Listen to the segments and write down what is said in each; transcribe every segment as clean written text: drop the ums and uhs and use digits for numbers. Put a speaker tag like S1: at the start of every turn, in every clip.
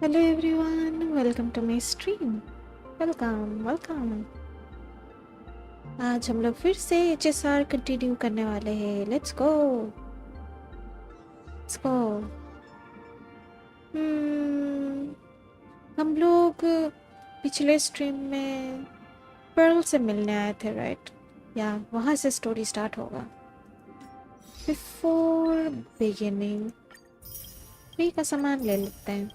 S1: Hello everyone, welcome to my stream. Welcome. आज हम लोग फिर से HSR कंटिन्यू करने वाले हैं. Let's go. हम लोग पिछले स्ट्रीम में पर्ल से मिलने आए थे, राइट? या वहाँ से स्टोरी स्टार्ट होगा. Before beginning, फ्री का सामान ले लेते हैं.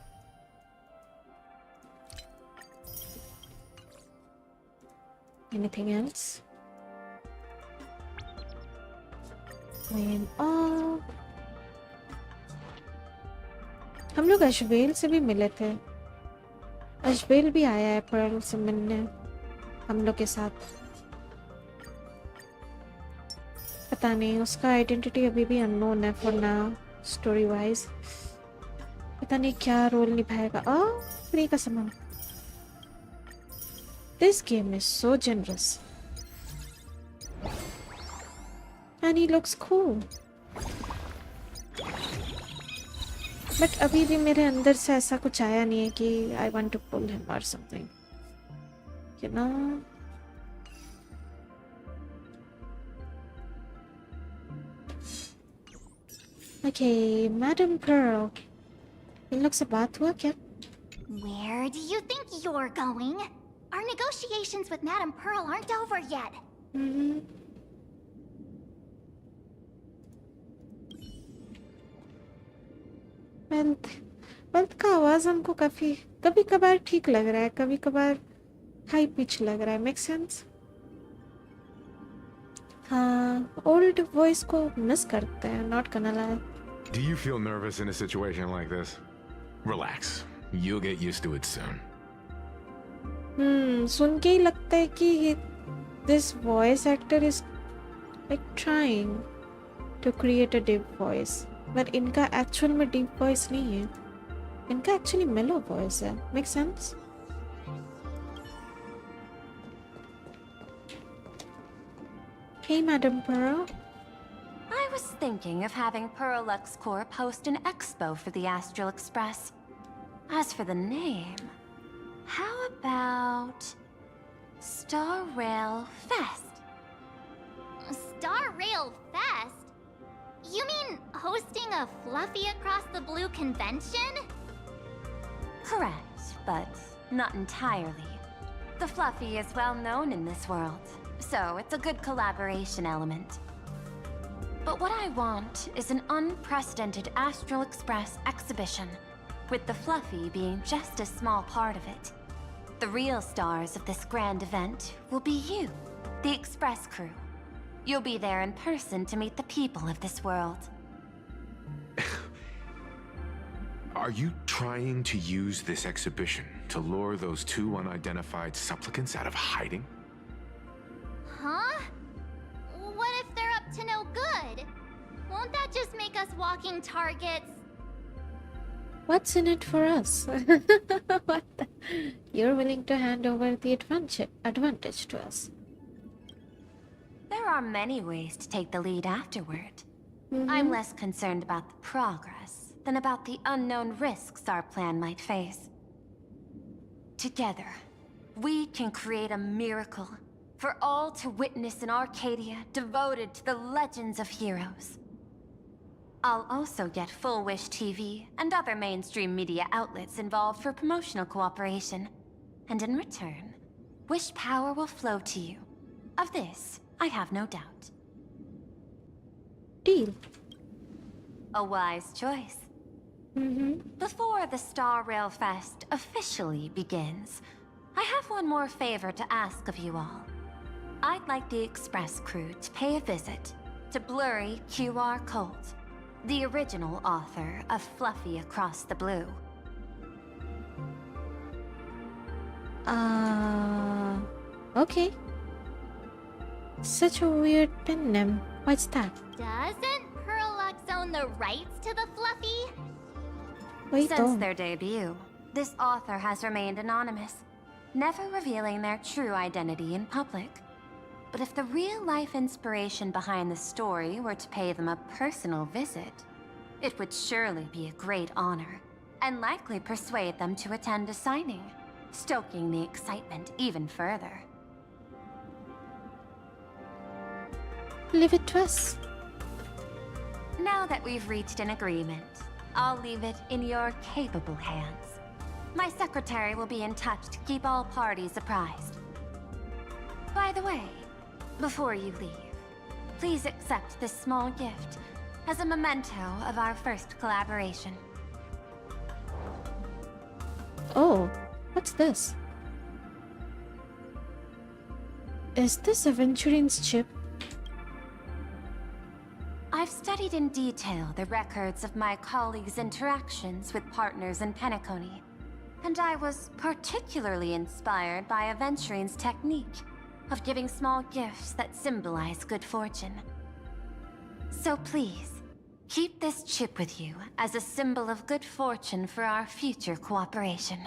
S1: Anything else? हम लोग अशबेल से भी मिले थे. अशबेल भी आया है पर्ल से मिलने हम लोग के साथ. पता नहीं, उसका आइडेंटिटी अभी भी अननोन है फॉर नाउ. स्टोरी वाइज पता नहीं क्या रोल निभाएगा. फ्री का सामान. This game is so generous. And he looks cool. But अभी भी मेरे अंदर से ऐसा कुछ आया नहीं है कि I want to pull him or something. You know? Okay, Madam Pearl. इन लोग से बात हुआ क्या?
S2: Where do you think you're going? Our negotiations with Madame Pearl aren't over yet.
S1: Wealth का आवाज हमको काफी कभी कभार ठीक लग रहा है, कभी कभार हाई पिच लग रहा है. Make sense? हाँ, ओल्ड वॉइस को मिस करते हैं. Not gonna lie.
S3: Do you feel nervous in a situation like this? Relax. You'll get used to it soon.
S1: सुन के ही लगता है कि this voice actor is like trying to create a deep voice, but इनका actual में deep voice नहीं है. इनका actually mellow voice है. Make sense? Hey, Madam Pearl.
S4: I was thinking of having Pearl Lux Corp host an expo for the Astral Express. As for the name, how about Starrail Fest?
S2: Starrail Fest? You mean hosting a Fluffy Across the Blue convention?
S4: Correct, but not entirely. The Fluffy is well known in this world, so it's a good collaboration element. But what I want is an unprecedented Astral Express exhibition, with the Fluffy being just a small part of it. The real stars of this grand event will be you, the Express crew. You'll be there in person to meet the people of this world.
S3: Are you trying to use this exhibition to lure those two unidentified supplicants out of hiding?
S2: Huh? What if they're up to no good? Won't that just make us walking targets?
S1: What's in it for us? What the? You're willing to hand over the advantage to us?
S4: There are many ways to take the lead afterward. I'm less concerned about the progress than about the unknown risks our plan might face. Together, we can create a miracle for all to witness in Arcadia devoted to the legends of heroes. I'll also get Full Wish TV and other mainstream media outlets involved for promotional cooperation. And in return, Wish power will flow to you. Of this, I have no doubt.
S1: Deal.
S4: A wise choice. Before the Starrail Fest officially begins, I have one more favor to ask of you all. I'd like the Express crew to pay a visit to Blurry QR Colt, the original author of Fluffy Across the Blue.
S1: Okay. Such a weird pen name. What's that?
S2: Doesn't Pearlux own the rights to the Fluffy?
S1: Wait,
S4: Since their debut, this author has remained anonymous, never revealing their true identity in public. But if the real-life inspiration behind the story were to pay them a personal visit, it would surely be a great honor, and likely persuade them to attend a signing, stoking the excitement even further.
S1: Leave it to us.
S4: Now that we've reached an agreement, I'll leave it in your capable hands. My secretary will be in touch to keep all parties apprised. By the way, before you leave, please accept this small gift as a memento of our first collaboration.
S1: Oh, what's this? Is this Aventurine's chip?
S4: I've studied in detail the records of my colleagues' interactions with partners in Penacony, and I was particularly inspired by Aventurine's technique of giving small gifts that symbolize good fortune. So please, keep this chip with you as a symbol of good fortune for our future cooperation.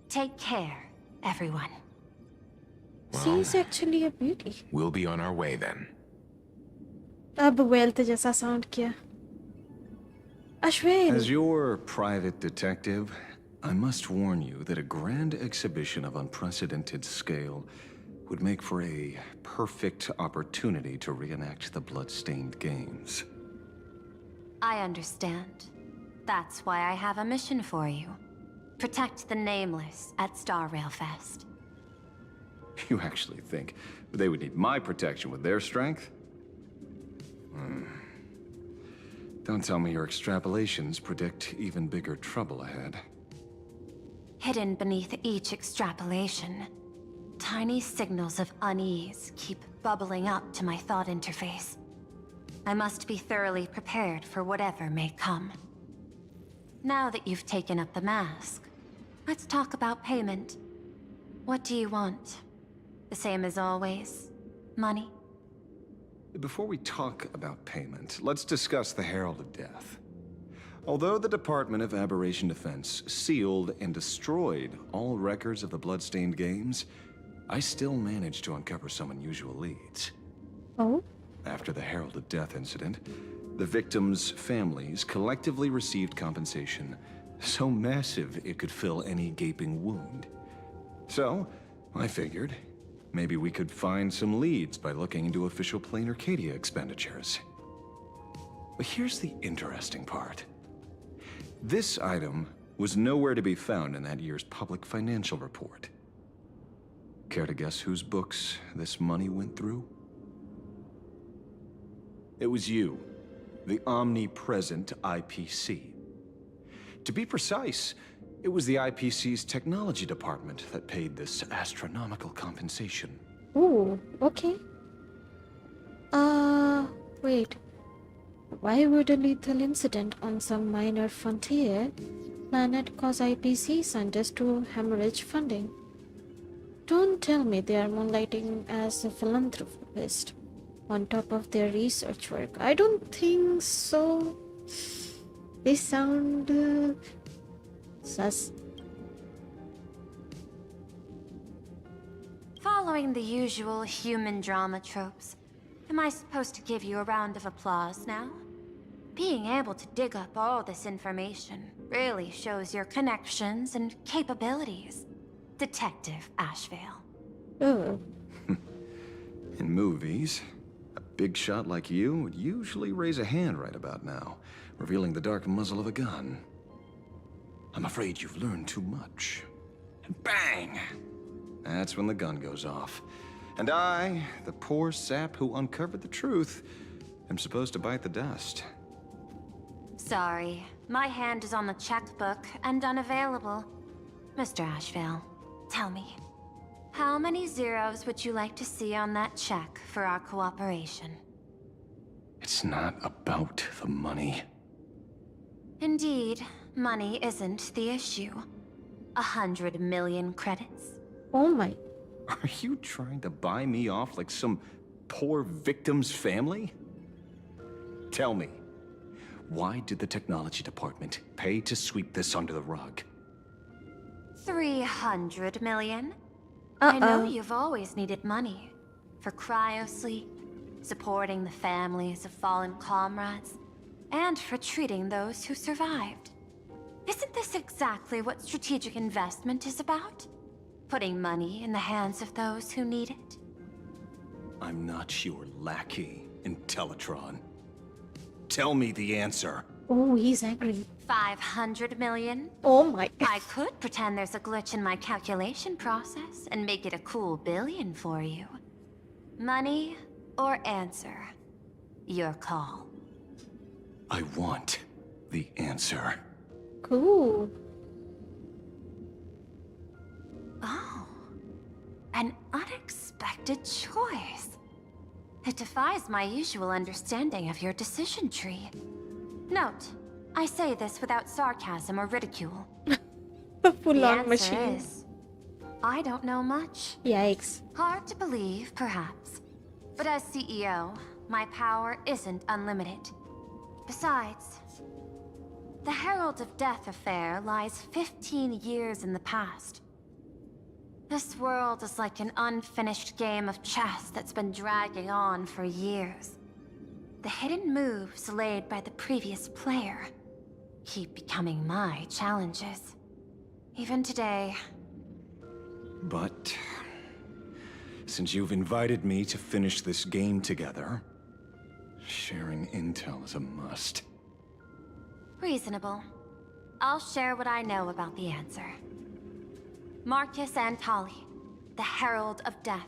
S4: Take care, everyone.
S1: She's actually a beauty.
S3: We'll be on our way then.
S1: अब wealth जैसा sound किया. Ashwin.
S5: As your private detective, I must warn you that a grand exhibition of unprecedented scale would make for a perfect opportunity to reenact the blood-stained games.
S4: I understand. That's why I have a mission for you. Protect the Nameless at Starrail Fest.
S5: You actually think they would need my protection with their strength? Don't tell me your extrapolations predict even bigger trouble ahead.
S4: Hidden beneath each extrapolation, tiny signals of unease keep bubbling up to my thought interface. I must be thoroughly prepared for whatever may come. Now that you've taken up the mask, let's talk about payment. What do you want? The same as always? Money?
S5: Before we talk about payment, let's discuss the Herald of Death. Although the Department of Aberration Defense sealed and destroyed all records of the Bloodstained Games, I still managed to uncover some unusual leads.
S1: Oh?
S5: After the Herald of Death incident, the victims' families collectively received compensation so massive it could fill any gaping wound. So, I figured, maybe we could find some leads by looking into official Plain Arcadia expenditures. But here's the interesting part. This item was nowhere to be found in that year's public financial report. Care to guess whose books this money went through? It was you, the omnipresent IPC. To be precise, it was the IPC's technology department that paid this astronomical compensation.
S1: Ooh, okay. Wait. Why would a lethal incident on some minor frontier planet cause IPC scientists to hemorrhage funding? Don't tell me they are moonlighting as a philanthropist on top of their research work. I don't think so. They sound sus.
S4: Following the usual human drama tropes, Am I supposed to give you a round of applause now? Being able to dig up all this information really shows your connections and capabilities, Detective Ashvale.
S1: Oh,
S5: In movies, a big shot like you would usually raise a hand right about now, revealing the dark muzzle of a gun. I'm afraid you've learned too much. And bang! That's when the gun goes off. And I, the poor sap who uncovered the truth, am supposed to bite the dust.
S4: Sorry, my hand is on the checkbook and unavailable. Mr. Ashvale, tell me, how many zeros would you like to see on that check for our cooperation?
S5: It's not about the money.
S4: Indeed, money isn't the issue. 100 million credits.
S1: oh my.
S5: Are you trying to buy me off like some poor victim's family? Tell me, why did the technology department pay to sweep this under the rug?
S4: 300 million? I know
S1: Uh-oh.
S4: you've always needed money. For cryosleep, supporting the families of fallen comrades, and for treating those who survived. Isn't this exactly what strategic investment is about? Putting money in the hands of those who need it?
S5: I'm not your lackey, Intellitron. Tell me the answer.
S1: Oh, he's angry.
S4: 500 million?
S1: Oh my.
S4: I could pretend there's a glitch in my calculation process and make it a cool billion for you. Money or answer? Your call.
S5: I want the answer.
S1: Cool.
S4: Oh, an unexpected choice. It defies my usual understanding of your decision tree. Note, I say this without sarcasm or ridicule.
S1: The
S4: The
S1: full-on
S4: answer
S1: machine.
S4: is, I don't know much.
S1: Yikes.
S4: Hard to believe, perhaps. But as CEO, my power isn't unlimited. Besides, the Herald of Death affair lies 15 years in the past. This world is like an unfinished game of chess that's been dragging on for years. The hidden moves laid by the previous player keep becoming my challenges. Even today.
S5: But since you've invited me to finish this game together, sharing intel is a must.
S4: Reasonable. I'll share what I know about the answer. Marcus Antali, the Herald of Death.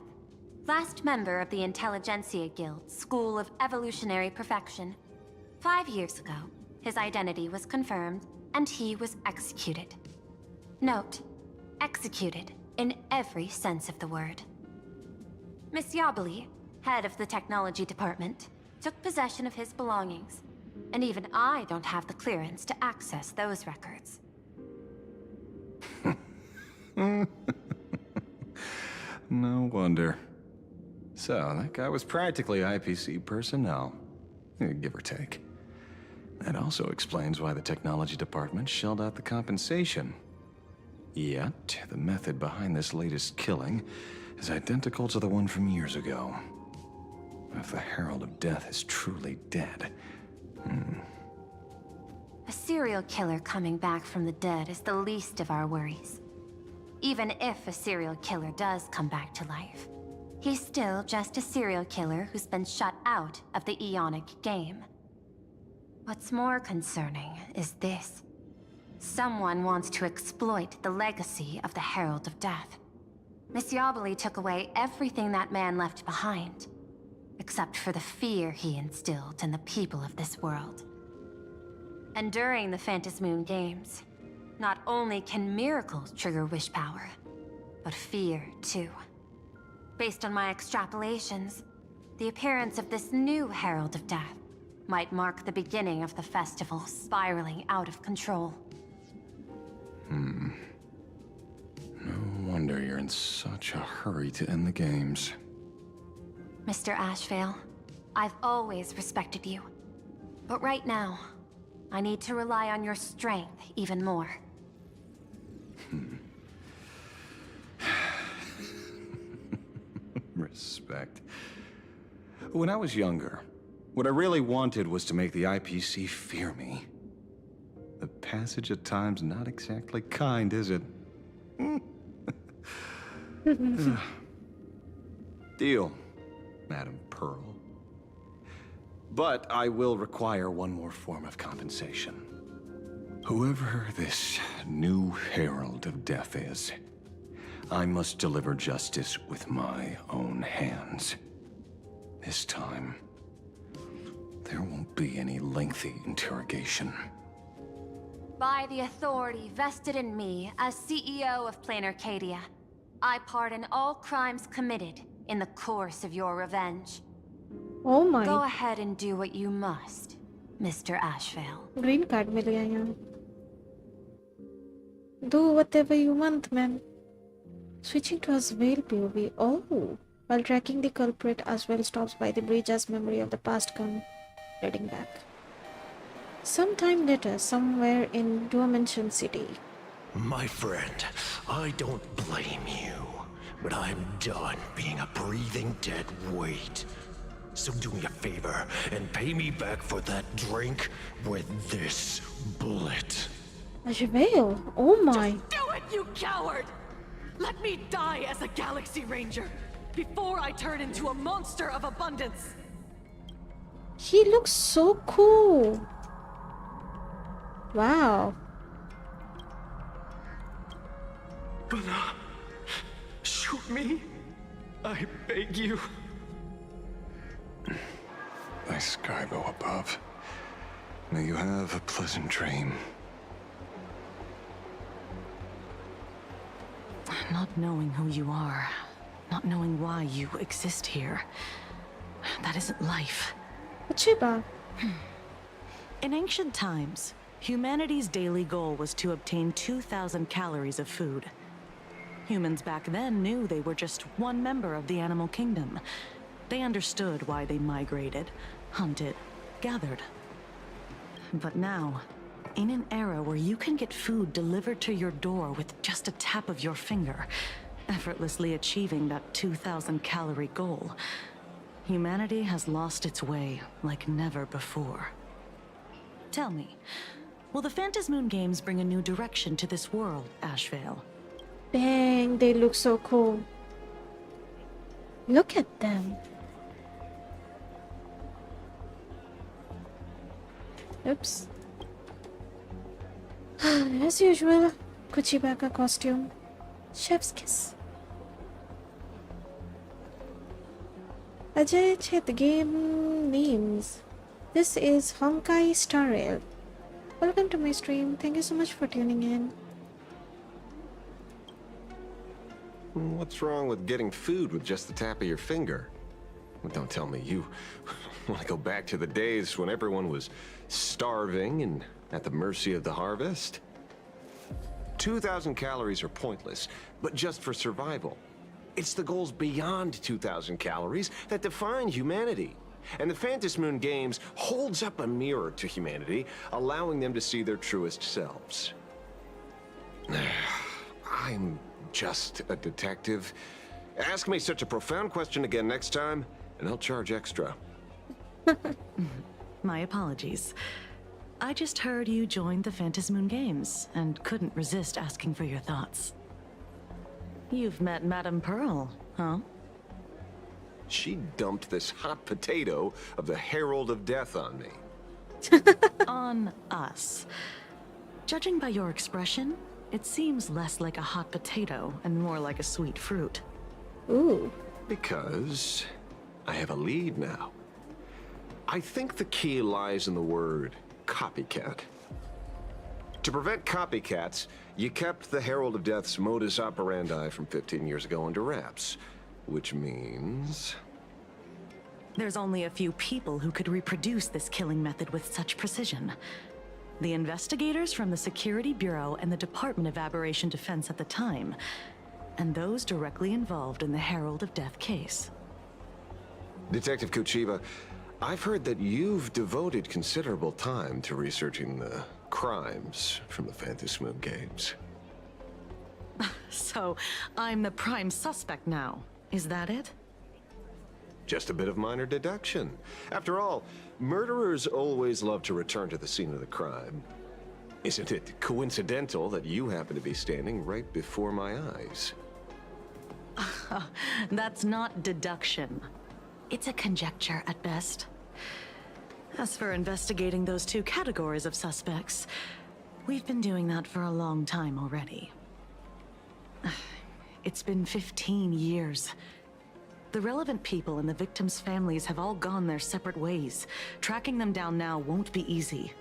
S4: Last member of the Intelligentsia Guild, School of Evolutionary Perfection. 5 years ago, his identity was confirmed, and he was executed. Note, executed in every sense of the word. Miss Yabali, head of the technology department, took possession of his belongings, and even I don't have the clearance to access those records.
S5: No wonder. So, that guy was practically IPC personnel, give or take. That also explains why the technology department shelled out the compensation. Yet, the method behind this latest killing is identical to the one from years ago. If the Herald of Death is truly dead...
S4: A serial killer coming back from the dead is the least of our worries. Even if a serial killer does come back to life, he's still just a serial killer who's been shut out of the Ionic game. What's more concerning is this. Someone wants to exploit the legacy of the Herald of Death. Miss Yabali took away everything that man left behind, except for the fear he instilled in the people of this world. And during the Phantasmoon Games, not only can miracles trigger wish power, but fear too. Based on my extrapolations, the appearance of this new Herald of Death might mark the beginning of the festival spiraling out of control.
S5: No wonder you're in such a hurry to end the games.
S4: Mr. Ashvale, I've always respected you. But right now, I need to rely on your strength even more.
S5: Respect. When I was younger, what I really wanted was to make the IPC fear me. The passage of time's not exactly kind, is it? Deal, Madam Pearl. But I will require one more form of compensation. Whoever this new Herald of Death is, I must deliver justice with my own hands. This time, there won't be any lengthy interrogation.
S4: By the authority vested in me as CEO of Plain Arcadia, I pardon all crimes committed in the course of your revenge.
S1: Oh my.
S4: Go ahead and do what you must, Mr. Ashvale.
S1: Green card मिल गया यहाँ. Do whatever you want, man. Switching to Asvale POV. Oh. While tracking the culprit, Asvale stops by the bridge as memory of the past come heading back. Sometime later, somewhere in Dimension City.
S6: My friend, I don't blame you, but I'm done being a breathing dead weight. So do me a favor and pay me back for that drink with this bullet.
S1: Asvale? Oh my.
S7: Do it, you coward! Let me die as a Galaxy Ranger before I turn into a monster of abundance.
S1: He looks so cool. Wow.
S6: Shoot me. I beg you.
S5: Nice cargo above. May you have a pleasant dream.
S7: Not knowing who you are, not knowing why you exist here, that isn't life.
S1: Chiba.
S7: In ancient times, humanity's daily goal was to obtain 2,000 calories of food. Humans back then knew they were just one member of the animal kingdom. They understood why they migrated, hunted, gathered. But now, in an era where you can get food delivered to your door with just a tap of your finger, effortlessly achieving that 2,000 calorie goal, humanity has lost its way like never before. Tell me, will the Phantasmoon games bring a new direction to this world, Ashvale?
S1: Dang, they look so cool. Look at them. Oops. As usual, Kuchibaka costume. Chef's kiss. Ajay Chet game names. This is Honkai Starrail. Welcome to my stream. Thank you so much for tuning in.
S8: What's wrong with getting food with just the tap of your finger? Well, don't tell me you want to go back to the days when everyone was starving and at the mercy of the harvest? 2,000 calories are pointless, but just for survival. It's the goals beyond 2,000 calories that define humanity. And the Phantasmoon games holds up a mirror to humanity, allowing them to see their truest selves. I'm just a detective. Ask me such a profound question again next time, and I'll charge extra.
S7: My apologies. I just heard you joined the Phantasmoon games and couldn't resist asking for your thoughts. You've met Madame Pearl, huh?
S8: She dumped this hot potato of the Herald of Death on me.
S7: On us. Judging by your expression, it seems less like a hot potato and more like a sweet fruit.
S1: Ooh.
S8: Because I have a lead now. I think the key lies in the word copycat. To prevent copycats, you kept the Herald of Death's modus operandi from 15 years ago under wraps. Which means...
S7: There's only a few people who could reproduce this killing method with such precision. The investigators from the Security Bureau and the Department of Aberration Defense at the time, and those directly involved in the Herald of Death case.
S8: Detective Kuchiba, I've heard that you've devoted considerable time to researching the crimes from the Phantasmoon games.
S7: So, I'm the prime suspect now. Is that it?
S8: Just a bit of minor deduction. After all, murderers always love to return to the scene of the crime. Isn't it coincidental that you happen to be standing right before my eyes?
S7: That's not deduction. It's a conjecture at best. As for investigating those two categories of suspects, we've been doing that for a long time already. It's been 15 years. The relevant people and the victims' families have all gone their separate ways. Tracking them down now won't be easy.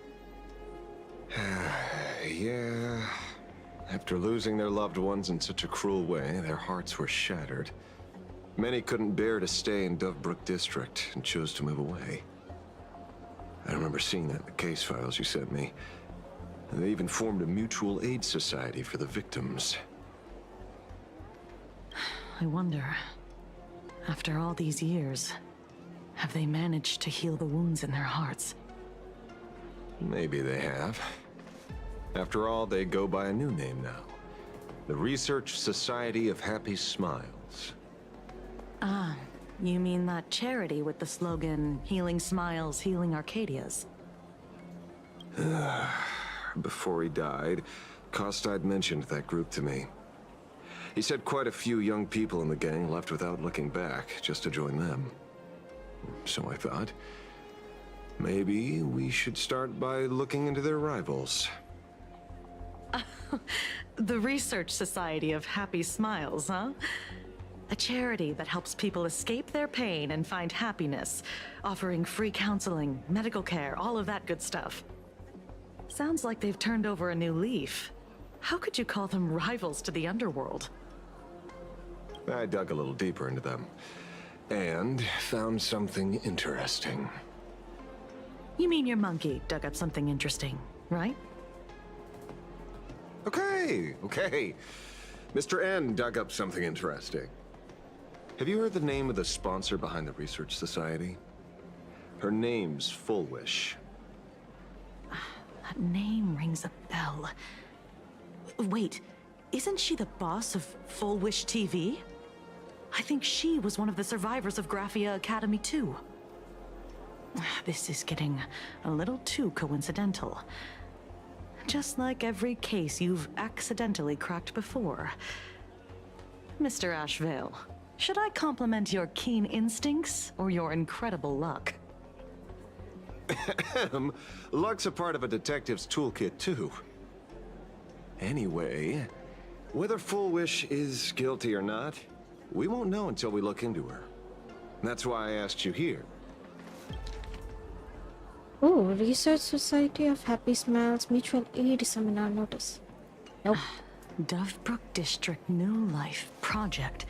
S8: Yeah. After losing their loved ones in such a cruel way, their hearts were shattered. Many couldn't bear to stay in Dovebrook District and chose to move away. I remember seeing that in the case files you sent me. And they even formed a mutual aid society for the victims.
S7: I wonder, after all these years, have they managed to heal the wounds in their hearts?
S8: Maybe they have. After all, they go by a new name now. The Research Society of Happy Smiles.
S7: Ah, you mean that charity with the slogan, Healing Smiles, Healing Arcadias?
S8: Before he died, Kostad mentioned that group to me. He said quite a few young people in the gang left without looking back, just to join them. So I thought, maybe we should start by looking into their rivals.
S7: The Research Society of Happy Smiles, huh? A charity that helps people escape their pain and find happiness, offering free counseling, medical care, all of that good stuff. Sounds like they've turned over a new leaf. How could you call them rivals to the underworld?
S8: I dug a little deeper into them, and found something interesting.
S7: You mean your monkey dug up something interesting, right?
S8: Okay. Mr. N dug up something interesting. Have you heard the name of the sponsor behind the Research Society? Her name's Fullwish.
S7: That name rings a bell. Wait, isn't she the boss of Full Wish TV? I think she was one of the survivors of Graphia Academy too. This is getting a little too coincidental. Just like every case you've accidentally cracked before. Mr. Ashvale, should I compliment your keen instincts or your incredible luck?
S8: Luck's a part of a detective's toolkit too. Anyway, whether Fullwish is guilty or not, we won't know until we look into her. That's why I asked you here.
S1: Oh, Research Society of Happy Smiles Mutual Aid Seminar Notice. Nope.
S7: Dovebrook District New Life Project.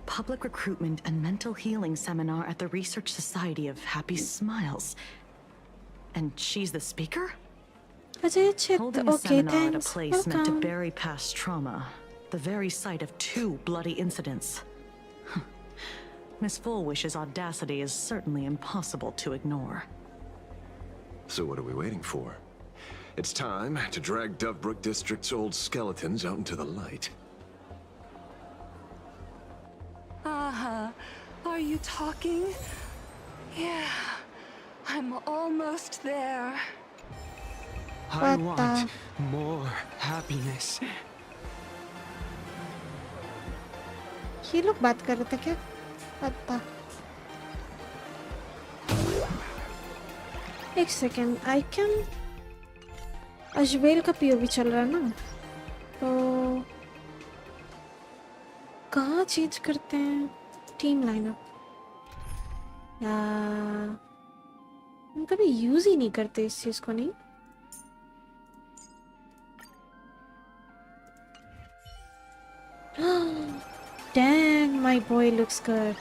S7: Public Recruitment and Mental Healing Seminar at the Research Society of Happy Smiles. And she's the speaker?
S1: Ajay, check.
S7: Holding a
S1: Okay,
S7: seminar at a
S1: thanks.
S7: place meant to
S1: Welcome.
S7: bury past trauma. The very site of 2 bloody incidents. Miss Fullwish's audacity is certainly impossible to ignore.
S8: So what are we waiting for? It's time to drag Dovebrook District's old skeletons out into the light.
S9: Are you talking? Yeah, I'm almost there.
S10: I
S1: What
S10: want more happiness.
S1: ये लोग बात कर रहे थे क्या? पता. एक second, I can अजवेल का पीओवी चल रहा है ना, तो कहाँ चेंज करते हैं टीम लाइनअप? हम कभी यूज ही नहीं करते इस चीज को. नहीं, dang, my boy looks good.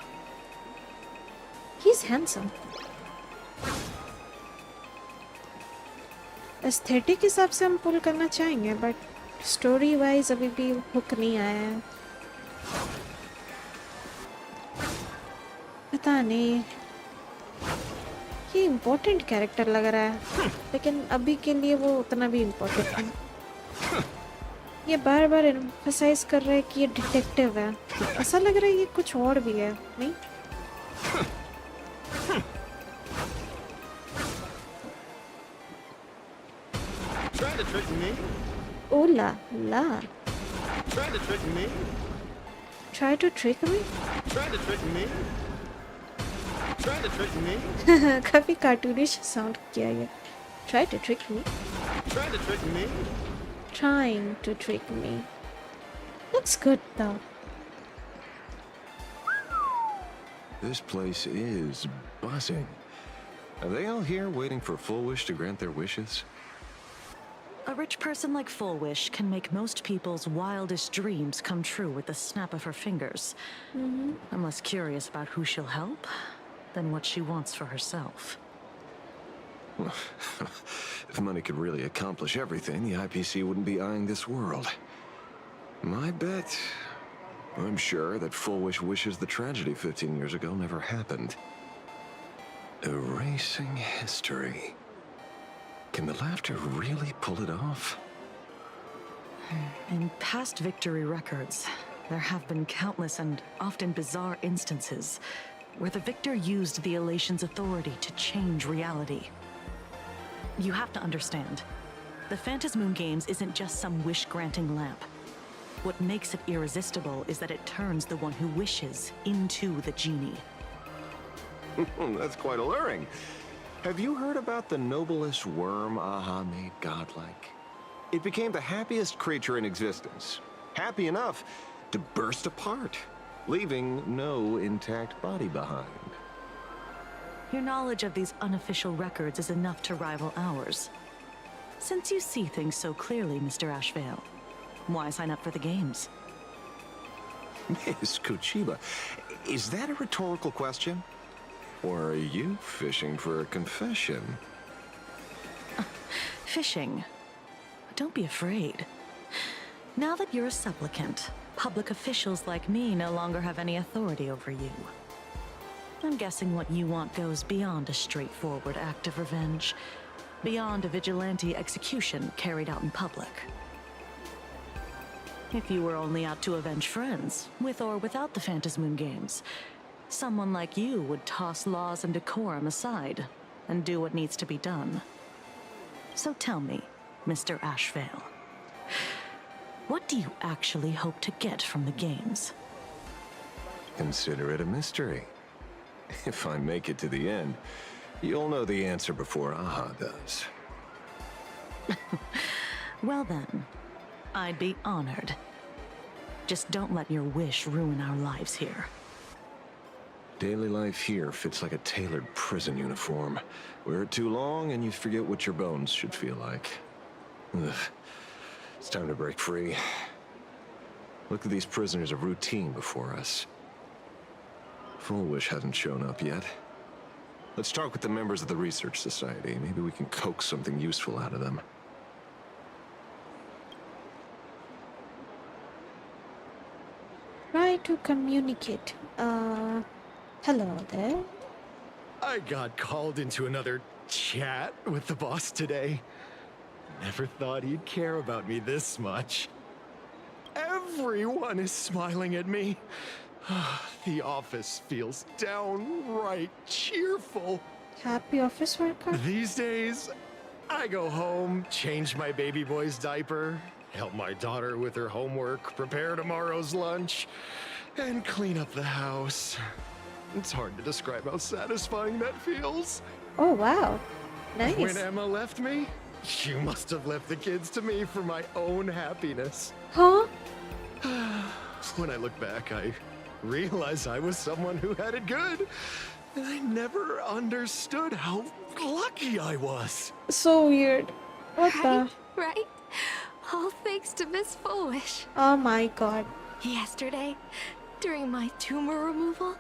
S1: He's handsome. Aesthetic हिसाब से हम पुल करना चाहेंगे, बट स्टोरी वाइज अभी भी हुक नहीं आया है. पता नहीं, ये इम्पोर्टेंट कैरेक्टर लग रहा है, लेकिन अभी के लिए वो उतना भी इम्पोर्टेंट नहीं. ये बार बार एम्फसाइज कर रहा है कि ये डिटेक्टिव है. ऐसा लग रहा है ये कुछ और भी है. नहीं,
S6: to trick me?
S1: Oh la la.
S6: Trying to trick me?
S1: Try to trick me?
S6: Trying to trick me? Trying to trick me?
S1: काफी cartoonish sound किया ये. Try to trick me.
S6: Trying to trick me?
S1: Trying to trick me. Looks good though.
S8: This place is buzzing. Are they all here waiting for Full Wish to grant their wishes?
S7: A rich person like Full Wish can make most people's wildest dreams come true with the snap of her fingers. I'm less curious about who she'll help than what she wants for herself.
S8: If money could really accomplish everything, the IPC wouldn't be eyeing this world. My bet, I'm sure that Full Wish wishes the tragedy 15 years ago never happened. Erasing history. Can the laughter really pull it off?
S7: In past victory records, there have been countless and often bizarre instances where the victor used the elation's authority to change reality. You have to understand, the Phantasmoon Games isn't just some wish-granting lamp. What makes it irresistible is that it turns the one who wishes into the genie.
S8: That's quite alluring. Have you heard about the noblest worm Aha made godlike? It became the happiest creature in existence. Happy enough to burst apart, leaving no intact body behind.
S7: Your knowledge of these unofficial records is enough to rival ours. Since you see things so clearly, Mr. Ashvale, why sign up for the games?
S8: Miss Kochiba, is that a rhetorical question? Or are you fishing for a confession?
S7: Fishing. Don't be afraid. Now that you're a supplicant, public officials like me no longer have any authority over you. I'm guessing what you want goes beyond a straightforward act of revenge, beyond a vigilante execution carried out in public. If you were only out to avenge friends, with or without the Phantasmoon Games, someone like you would toss laws and decorum aside and do what needs to be done. So tell me, Mr. Ashvale, what do you actually hope to get from the games?
S8: Consider it a mystery. If I make it to the end, you'll know the answer before Aha does.
S7: Well then, I'd be honored. Just don't let your wish ruin our lives here.
S8: Daily life here fits like a tailored prison uniform. Wear it too long and you forget what your bones should feel like. Ugh. It's time to break free. Look at these prisoners of routine before us. Full Wish hasn't shown up yet. Let's talk with the members of the Research Society. Maybe we can coax something useful out of them.
S1: Try to communicate. Hello there.
S6: I got called into another chat with the boss today. Never thought he'd care about me this much. Everyone is smiling at me. The office feels downright cheerful.
S1: Happy office worker?
S6: These days, I go home, change my baby boy's diaper, help my daughter with her homework, prepare tomorrow's lunch, and clean up the house. It's hard to describe how satisfying that feels.
S1: Oh wow. Nice.
S6: When Emma left me, you must have left the kids to me for my own happiness.
S1: Huh?
S6: When I look back, I realize I was someone who had it good. And I never understood how lucky I was.
S1: So weird. What the?
S11: Right? All thanks to Miss Foolish.
S1: Oh my god.
S11: Yesterday, during my tumor removal,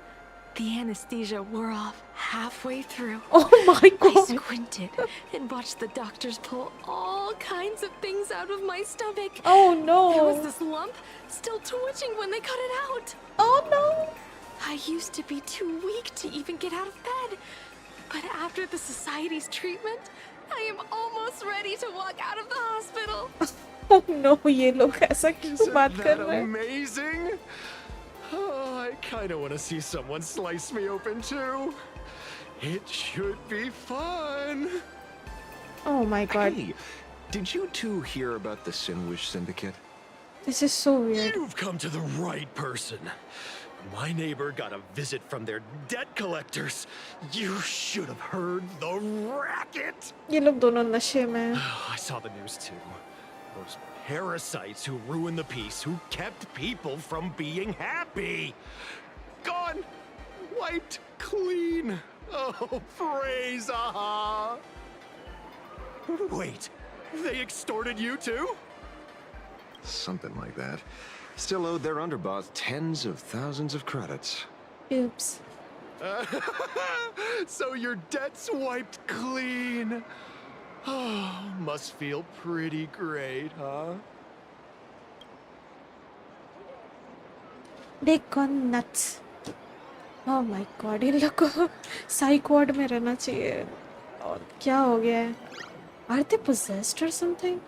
S11: the anesthesia wore off halfway through.
S1: Oh my
S11: I
S1: god.
S11: squinted and watched the doctors pull all kinds of things out of my stomach.
S1: Oh no.
S11: There was this lump still twitching when they cut it out.
S1: Oh no.
S11: I used to be too weak to even get out of bed. But after the society's treatment, I am almost ready to walk out of the hospital.
S1: Oh no, ये लोग ऐसा क्यों
S6: Isn't
S1: बात कर
S6: that
S1: रहे हैं?
S6: amazing? Oh, I kind of want to see someone slice me open too. It should be fun.
S1: Oh my god.
S8: Hey,
S5: Did you two hear about the Sinwish Syndicate?
S1: This is so weird.
S6: You've come to the right person. My neighbor got a visit from their debt collectors. You should have heard the racket.
S1: ये लोग दोनों नशे में.
S6: I saw the news too. Those parasites who ruined the peace, who kept people from being happy. Gone. Wiped clean. Oh, praise Aha. Wait, they extorted you too?
S8: Something like that. Still owed their underboss tens of thousands of credits.
S1: Oops.
S6: So your debt's wiped clean. Oh, must feel pretty great, huh?
S1: They gone nuts. Oh my god, इन लोग को साइक ward में रहना चाहिए. और क्या हो गया है? Are they possessed or something?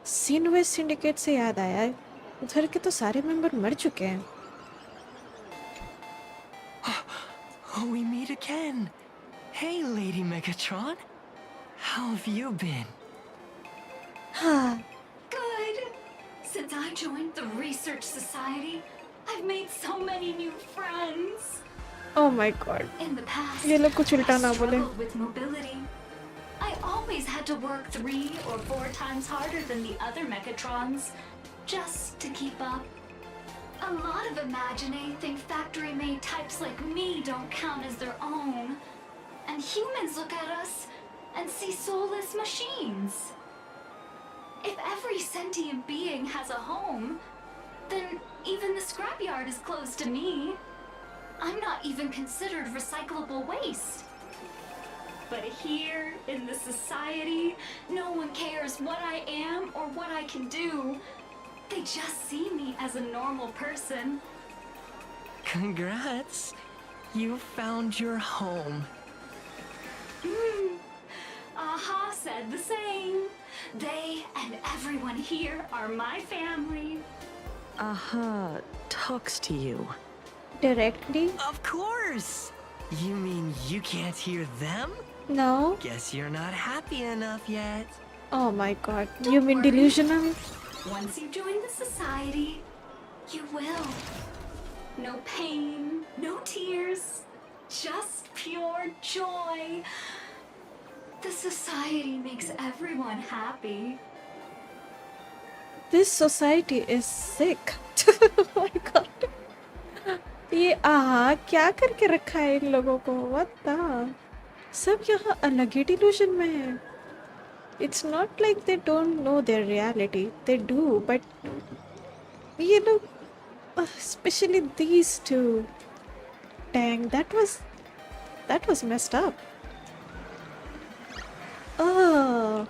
S1: Sinwish Syndicate से याद आया, उधर के तो सारे मेंबर मर चुके हैं.
S10: Oh, we meet again. Hey, Lady Megatron. How have you been?
S1: हाँ.
S11: Good. Since I joined the Research Society, I've made so many new friends.
S1: Oh my god.
S11: In the past,
S1: ये लोग कुछ उल्टा ना
S11: I
S1: बोले.
S11: struggled with mobility. I always had to work 3 or 4 times harder than the other Megatrons just to keep up. A lot of Imaginae think factory-made types like me don't count as their own. And humans look at us and see soulless machines. If every sentient being has a home, then even the scrapyard is closed to me. I'm not even considered recyclable waste. But here, in the society, no one cares what I am or what I can do. They just see me as a normal person.
S10: Congrats. You found your home.
S11: Aha said the same. They and everyone here are my family.
S7: Aha talks to you.
S1: Directly?
S10: Of course. You mean you can't hear them?
S1: No.
S10: Guess you're not happy enough yet.
S1: Oh my god.
S11: Don't
S1: You mean
S11: worry.
S1: delusional?
S11: Once you join the society, you will. No pain, no tears, just pure joy. The society makes everyone happy.
S1: This society is sick. Oh my god. ये आहा क्या करके रखा है इन लोगों को? What the? सब यहाँ अलग ही delusion में है. It's not like they don't know their reality. They do, but you know, especially these two. Dang, that was messed up. Oh,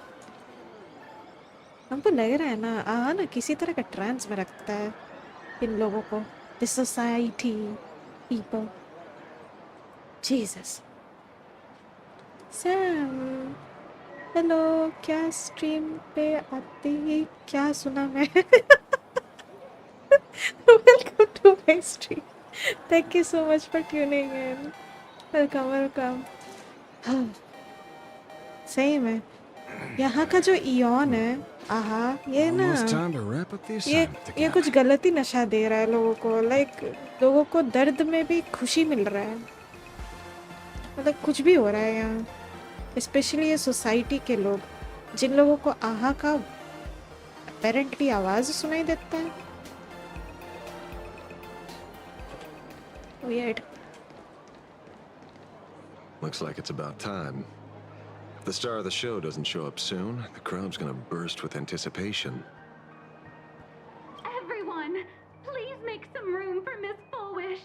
S1: हमको लग रहा है ना आहा ना किसी तरह का ट्रांस में रखता है इन लोगों को. The society people. Jesus. Sam. Hello, क्या स्ट्रीम पे आते ही क्या सुना मैं? Welcome to my stream. Thank you so much for tuning in. Welcome, welcome. सही में यहाँ का जो इयॉन है, आहा ये ना
S5: Almost time to wrap up the
S1: ये
S5: assignment
S1: ये
S5: together.
S1: कुछ गलत ही नशा दे रहा है लोगों को. लाइक लोगों को दर्द में भी खुशी मिल रहा है. मतलब कुछ भी हो रहा है यहाँ. स्पेशली ये सोसाइटी के लोग जिन लोगों को आहा का अपेरेंटली आवाज सुनाई देता है. Weird.
S8: Looks like it's about time. If the star of the show doesn't show up soon, the crowd's gonna burst with anticipation.
S2: Everyone, please make some room for Miss Foolish.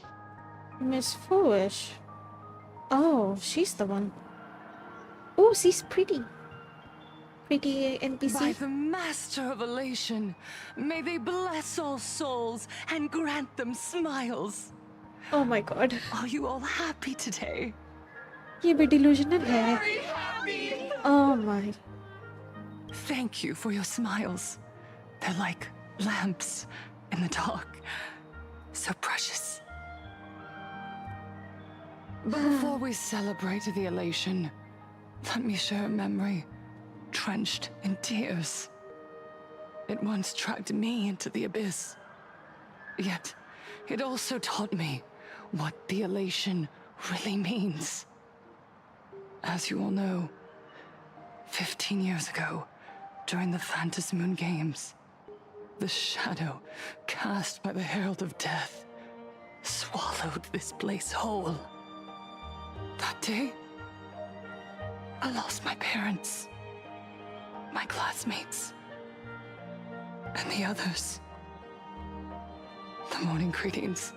S1: Miss Foolish. Oh, she's the one. Oh, she's pretty. Pretty
S10: By
S1: NPC.
S10: the Master of Elation, may they bless all souls and grant them smiles.
S1: Oh my god.
S10: Are you all happy today?
S1: ये भी delusional है. Oh my.
S10: Thank you for your smiles. They're like lamps in the dark. So precious. Before we celebrate the elation, let me share a memory drenched in tears. It once dragged me into the abyss. Yet, it also taught me what the elation really means. As you all know, 15 years ago, during the Phantom Moon Games, the shadow cast by the Herald of Death swallowed this place whole. That day, I lost my parents, my classmates, and the others. The morning greetings,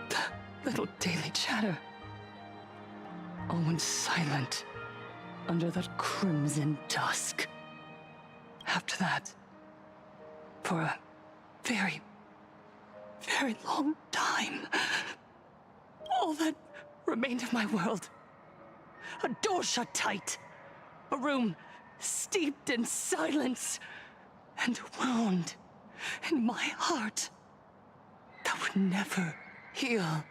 S10: the little daily chatter, all went silent under that crimson dusk. After that, for a very, very long time, all that remained of my world, a door shut tight, a room steeped in silence, and a wound in my heart that would never heal.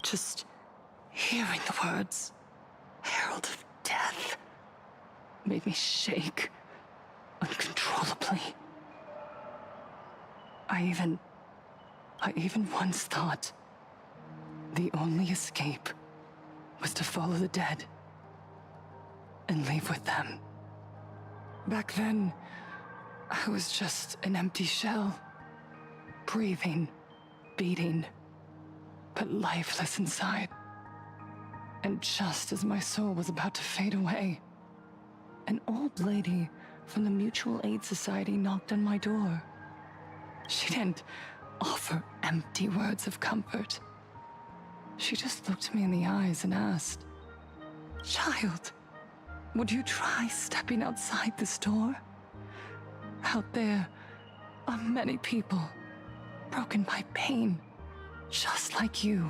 S10: Just hearing the words, Herald of Death, made me shake uncontrollably. I even once thought the only escape was to follow the dead and leave with them. Back then, I was just an empty shell, breathing, beating, but lifeless inside. And just as my soul was about to fade away, an old lady from the Mutual Aid Society knocked on my door. She didn't offer empty words of comfort. She just looked me in the eyes and asked, "Child, would you try stepping outside this door? Out there are many people broken by pain, just like you.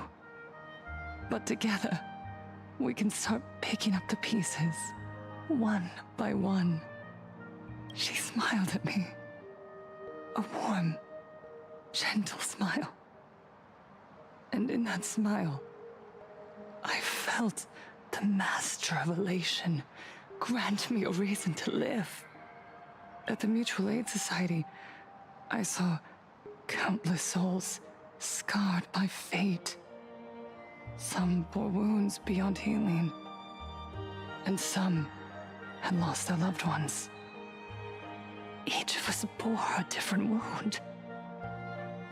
S10: But together, we can start picking up the pieces, one by one." She smiled at me. A warm, gentle smile. And in that smile, I felt the master of elation grant me a reason to live. At the Mutual Aid Society, I saw countless souls scarred by fate. Some bore wounds beyond healing, and some had lost their loved ones. Each of us bore a different wound,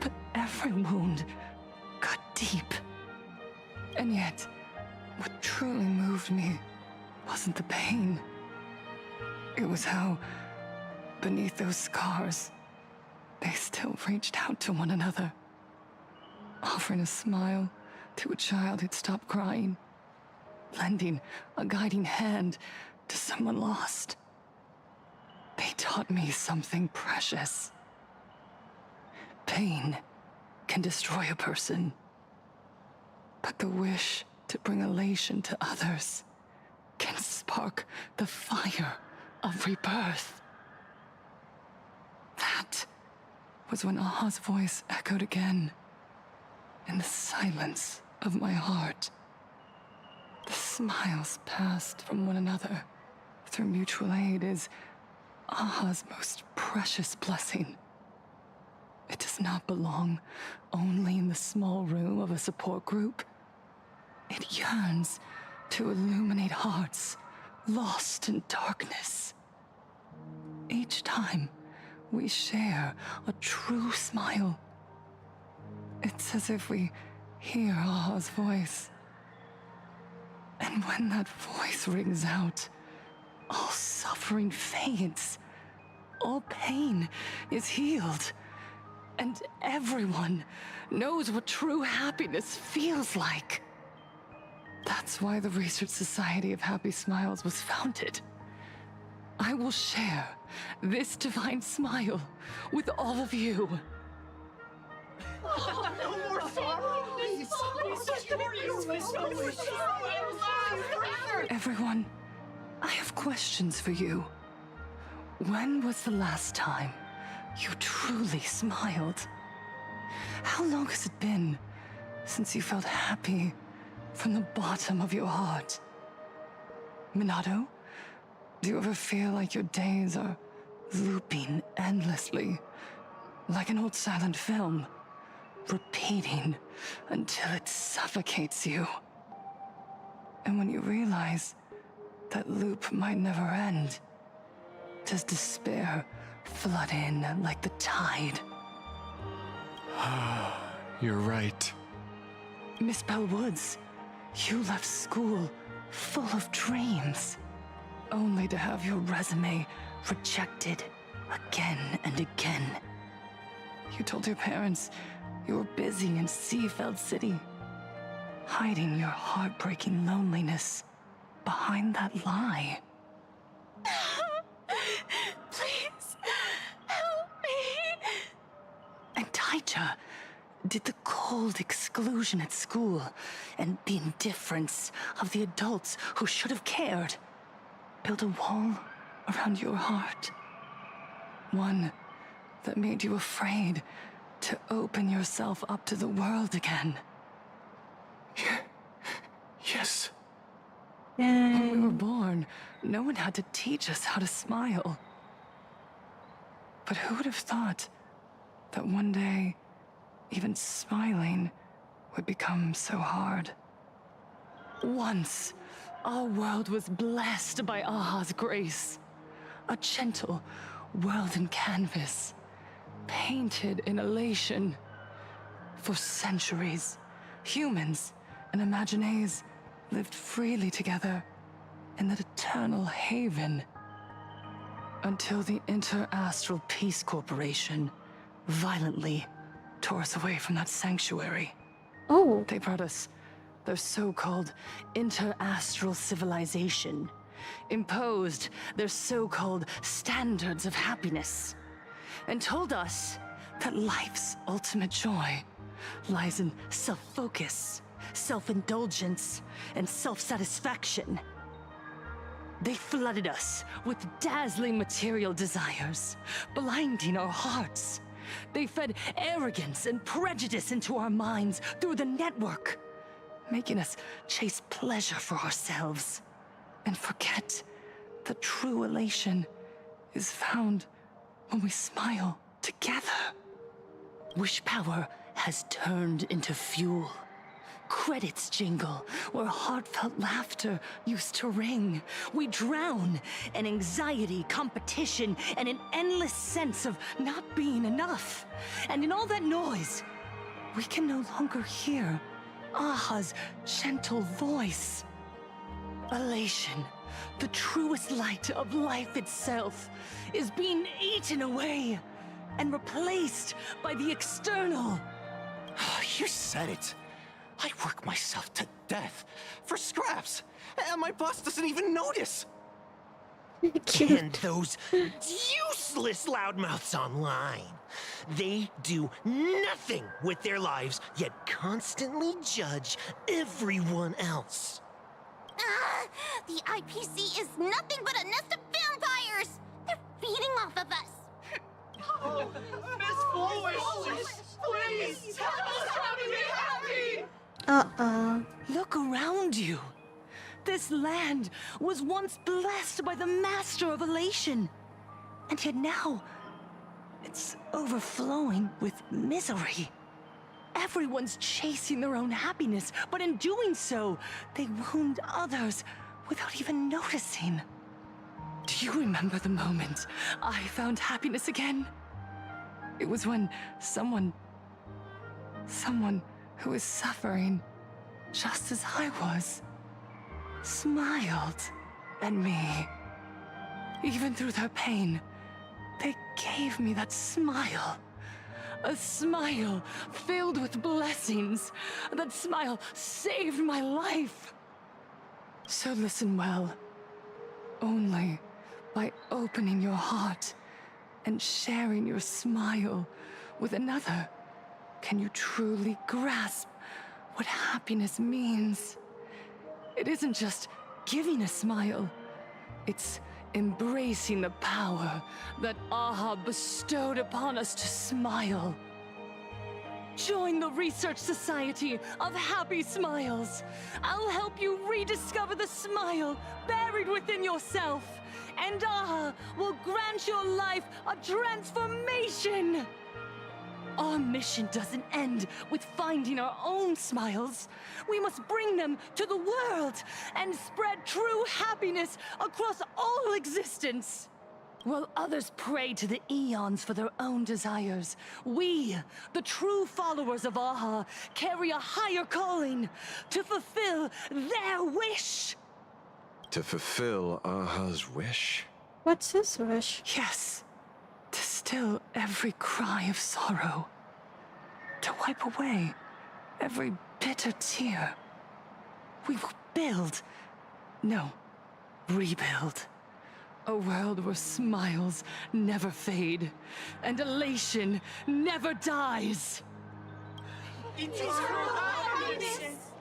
S10: but every wound cut deep. And yet, what truly moved me wasn't the pain. It was how, beneath those scars, they still reached out to one another, offering a smile to a child who'd stopped crying, lending a guiding hand to someone lost. They taught me something precious. Pain can destroy a person, but the wish to bring elation to others can spark the fire of rebirth. That was when Aha's voice echoed again in the silence of my heart. The smiles passed from one another through mutual aid is Aha's most precious blessing. It does not belong only in the small room of a support group. It yearns to illuminate hearts lost in darkness. Each time we share a true smile, it's as if we hear Aha's voice. And when that voice rings out, all suffering fades, all pain is healed, and everyone knows what true happiness feels like. That's why the Research Society of Happy Smiles was founded. I will share this divine smile with all of you.
S12: No more sorrow!
S10: Everyone, I have questions for you. When was the last time you truly smiled? How long has it been since you felt happy from the bottom of your heart? Minato, do you ever feel like your days are looping endlessly? Like an old silent film, repeating until it suffocates you. And when you realize that loop might never end, does despair flood in like the tide?
S12: You're right.
S10: Miss Bell Woods, you left school full of dreams, only to have your resume rejected again and again. You told your parents you were busy in Seafeld City, hiding your heartbreaking loneliness behind that lie.
S7: Please, help me.
S10: And Taija did the cold exclusion at school and the indifference of the adults who should have cared build a wall around your heart. One that made you afraid to open yourself up to the world again.
S12: Yes.
S10: When we were born, no one had to teach us how to smile. But who would have thought that one day, even smiling would become so hard? Once, our world was blessed by Aha's grace. A gentle world in canvas, painted in elation. For centuries, humans and Imaginaes lived freely together in that eternal haven. Until the Inter-Astral Peace Corporation violently tore us away from that sanctuary.
S1: Oh.
S10: They brought us their so-called inter-astral civilization, imposed their so-called standards of happiness, and told us that life's ultimate joy lies in self-focus, self-indulgence, and self-satisfaction. They flooded us with dazzling material desires, blinding our hearts. They fed arrogance and prejudice into our minds through the network, making us chase pleasure for ourselves and forget that true elation is found when we smile together. Wish power has turned into fuel. Credits jingle where heartfelt laughter used to ring. We drown in anxiety, competition, and an endless sense of not being enough. And in all that noise, we can no longer hear Aha's gentle voice. Elation, the truest light of life itself, is being eaten away and replaced by the external.
S6: You said it. I work myself to death for scraps, and my boss doesn't even notice. And those useless loudmouths online. They do nothing with their lives, yet constantly judge everyone else.
S2: The IPC is nothing but a nest of vampires! They're feeding off of us!
S13: Miss Foolish! Please, tell us how to be happy!
S10: Look around you. This land was once blessed by the master of elation. And yet now, it's overflowing with misery. Everyone's chasing their own happiness, but in doing so, they wound others without even noticing. Do you remember the moment I found happiness again? It was when someone who was suffering just as I was, smiled at me. Even through their pain, they gave me that smile. A smile filled with blessings. That smile saved my life. So listen well. Only by opening your heart and sharing your smile with another can you truly grasp what happiness means. It isn't just giving a smile. It's embracing the power that Aha bestowed upon us to smile. Join the Research Society of Happy Smiles. I'll help you rediscover the smile buried within yourself. And Aha will grant your life a transformation. Our mission doesn't end with finding our own smiles. We must bring them to the world and spread true happiness across all existence. While others pray to the eons for their own desires, we, the true followers of Aha, carry a higher calling to fulfill their wish.
S8: To fulfill Aha's wish?
S1: What's his wish?
S10: Yes, to still every cry of sorrow. To wipe away every bitter tear. We will build, no, rebuild. A world where smiles never fade, and elation never dies.
S13: Eternal happiness!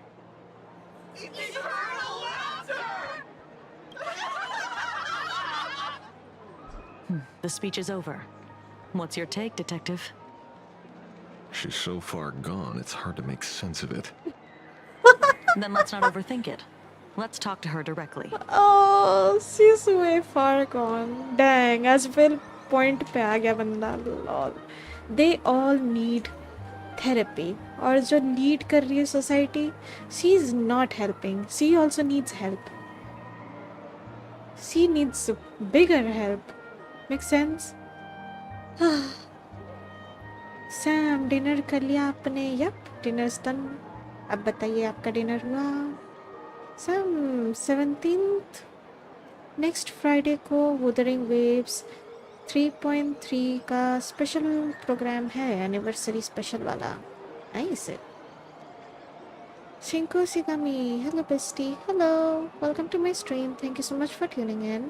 S13: Eternal laughter!
S7: The speech is over. What's your take, Detective?
S8: She's so far gone, it's hard to make sense of it.
S7: Then let's not overthink it. Let's talk to her directly.
S1: Oh, she's way far gone. Dang, as well point पे आ गया बंदा. Lol. They all need therapy. और जो lead कर रही है society, she is not helping. She also needs help. She needs bigger help. Makes sense? Sam, dinner कर लिया आपने? Yep, dinner's done. अब बताइए आपका dinner हुआ? Some 17th next Friday को Wuthering Waves 3.3 का स्पेशल प्रोग्राम है, एनिवर्सरी स्पेशल वाला. Nice. Shinko Shigami, hello bestie, hello, welcome to my stream, thank you so much for tuning in.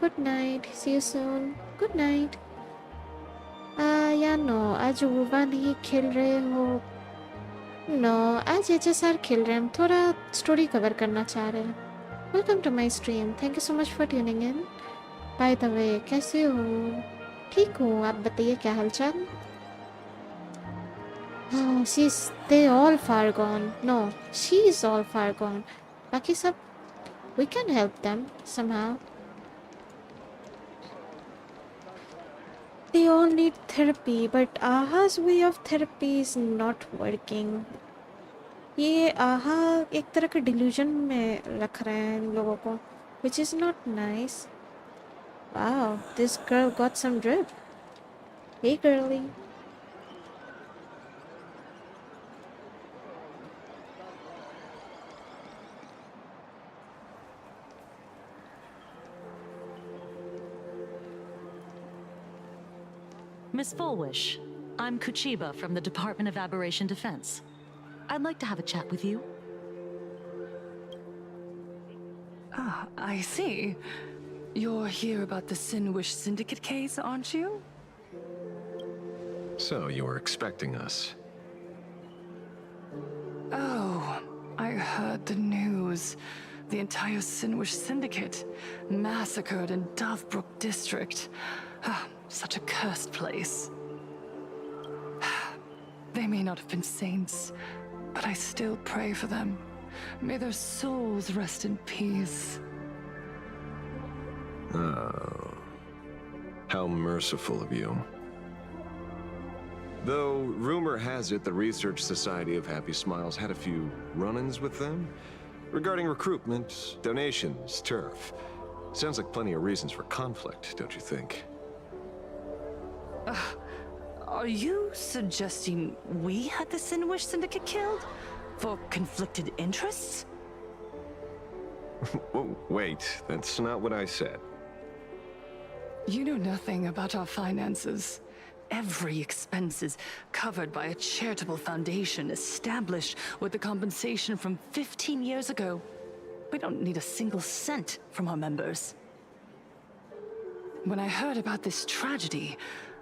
S1: Good night, see you soon, good night. या no, आज वुवा नहीं खेल रहे हो? No, आज HSR खेल रहे हैं, हम थोड़ा स्टोरी कवर करना चाह रहे हैं. Welcome to my stream, thank you so much for tuning in. By the way, कैसे हो? ठीक हूँ, आप बताइए क्या हालचाल? they all far gone. No, she is all far gone. बाकी सब, we can help them somehow. They all need therapy, but Aha's way of therapy is not working. ये आहा एक तरह का डिल्यूजन में रख रहे हैं इन लोगों को, which is not nice. Wow, this girl got some drip. Hey girly.
S7: Miss Fullwish, I'm Kuchiba from the Department of Aberration Defense. I'd like to have a chat with you.
S10: Ah, I see. You're here about the Sinwish Syndicate case, aren't you?
S8: So, you were expecting us.
S10: Oh, I heard the news. The entire Sinwish Syndicate massacred in Dovebrook District. Ah, such a cursed place. They may not have been saints, but I still pray for them. May their souls rest in peace.
S8: Oh. How merciful of you. Though, rumor has it the Research Society of Happy Smiles had a few run-ins with them. Regarding recruitment, donations, turf. Sounds like plenty of reasons for conflict, don't you think?
S10: Are you suggesting we had the Sinwish Syndicate killed? For conflicted interests?
S8: Wait, that's not what I said.
S10: You know nothing about our finances. Every expense is covered by a charitable foundation established with the compensation from 15 years ago. We don't need a single cent from our members. When I heard about this tragedy,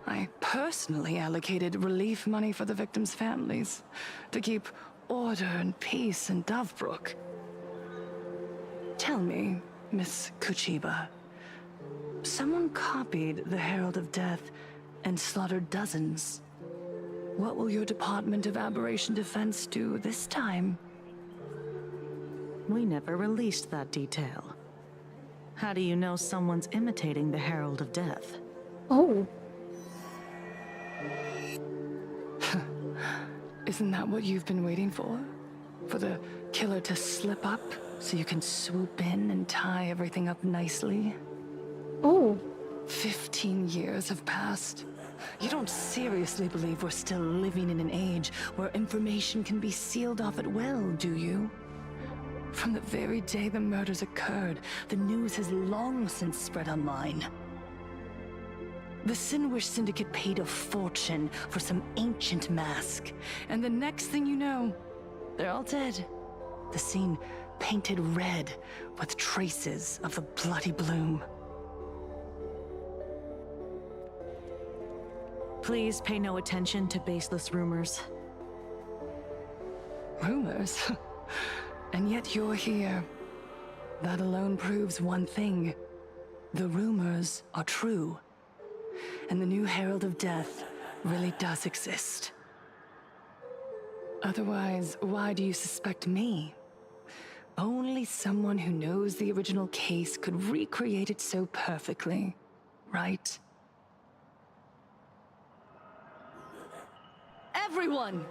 S10: I personally allocated relief money for the victims' families to keep order and peace in Dovebrook. Tell me, Miss Kuchiba, someone copied the Herald of Death and slaughtered dozens. What will your Department of Aberration Defense do this time?
S7: We never released that detail. How do you know someone's imitating the Herald of Death?
S1: Oh.
S10: Isn't that what you've been waiting for? For the killer to slip up so you can swoop in and tie everything up nicely?
S1: Oh.
S10: 15 years have passed. You don't seriously believe we're still living in an age where information can be sealed off at will, do you? From the very day the murders occurred, the news has long since spread online. The Sinwish Syndicate paid a fortune for some ancient mask, and the next thing you know, they're all dead. The scene painted red with traces of the bloody bloom.
S7: Please pay no attention to baseless rumors.
S10: Rumors? And yet you're here. That alone proves one thing. The rumors are true. And the new Herald of Death really does exist. Otherwise, why do you suspect me? Only someone who knows the original case could recreate it so perfectly, right? Everyone!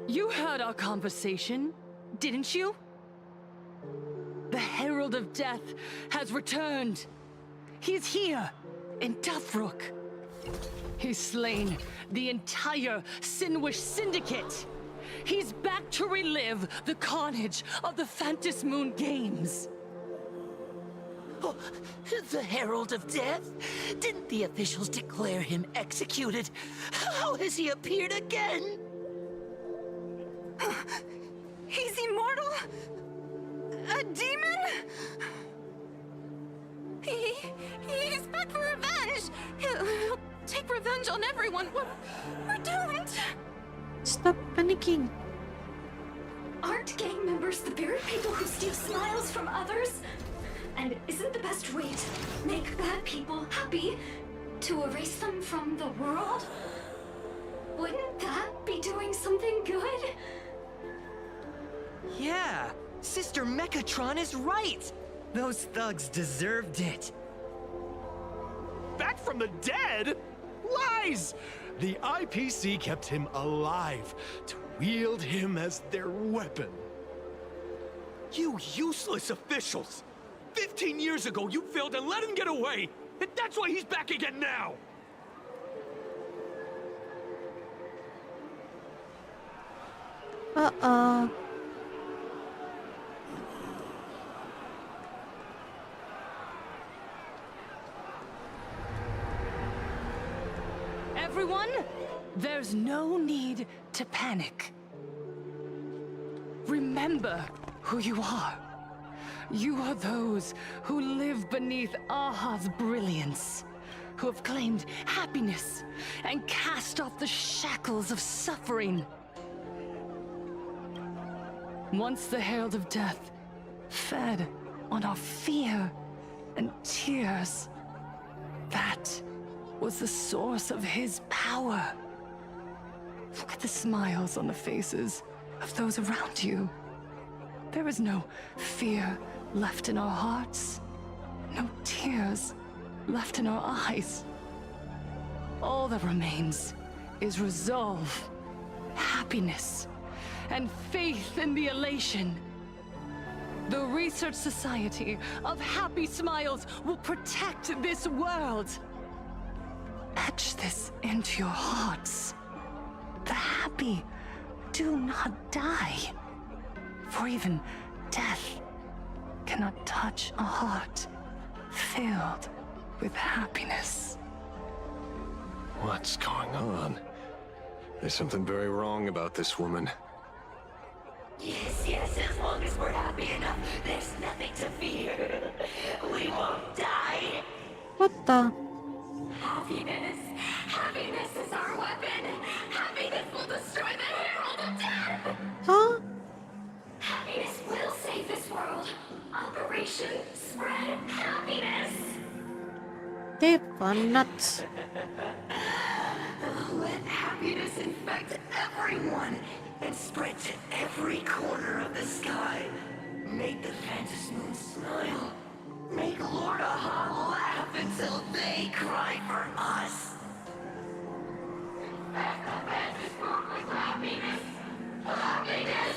S10: You heard our conversation, didn't you? The Herald of Death has returned. He's here, in Dufrook. He's slain the entire Sinwish Syndicate. He's back to relive the carnage of the Phantom Moon Games.
S14: Oh, the Herald of Death? Didn't the officials declare him executed? How has he appeared again?
S9: He's immortal? A demon? He's back for revenge! He'll take revenge on everyone. We're doomed!
S1: Stop panicking.
S11: Aren't gang members the very people who steal smiles from others? And isn't the best way to make bad people happy to erase them from the world? Wouldn't that be doing something good?
S15: Yeah, Sister Mechatron is right. Those thugs deserved it.
S13: Back from the dead? Lies! The IPC kept him alive to wield him as their weapon. You useless officials! 15 years ago, you failed and let him get away! And that's why he's back again now!
S1: Uh-oh.
S10: Everyone, there's no need to panic. Remember who you are. You are those who live beneath Aha's brilliance, who have claimed happiness and cast off the shackles of suffering. Once the Herald of Death fed on our fear and tears, that was the source of his power. Look at the smiles on the faces of those around you. There is no fear left in our hearts, no tears left in our eyes. All that remains is resolve, happiness, and faith in the elation. The Research Society of Happy Smiles will protect this world. Etch this into your hearts. The happy do not die. For even death cannot touch a heart filled with happiness.
S8: What's going on? There's something very wrong about this woman.
S14: Yes, as long as we're happy enough, there's nothing to fear. We won't die.
S1: What the?
S11: Happiness is our weapon. Happiness will destroy the Herald of Death.
S1: Huh?
S11: Happiness will save this world. Operation Spread Happiness.
S1: They've gone nuts.
S14: Let happiness infect everyone and spread to every corner of the sky. Make the Phantom Moon smile. Make Lord Aha laugh until they cry for us. Infect the Phantom Moon with happiness. Happiness.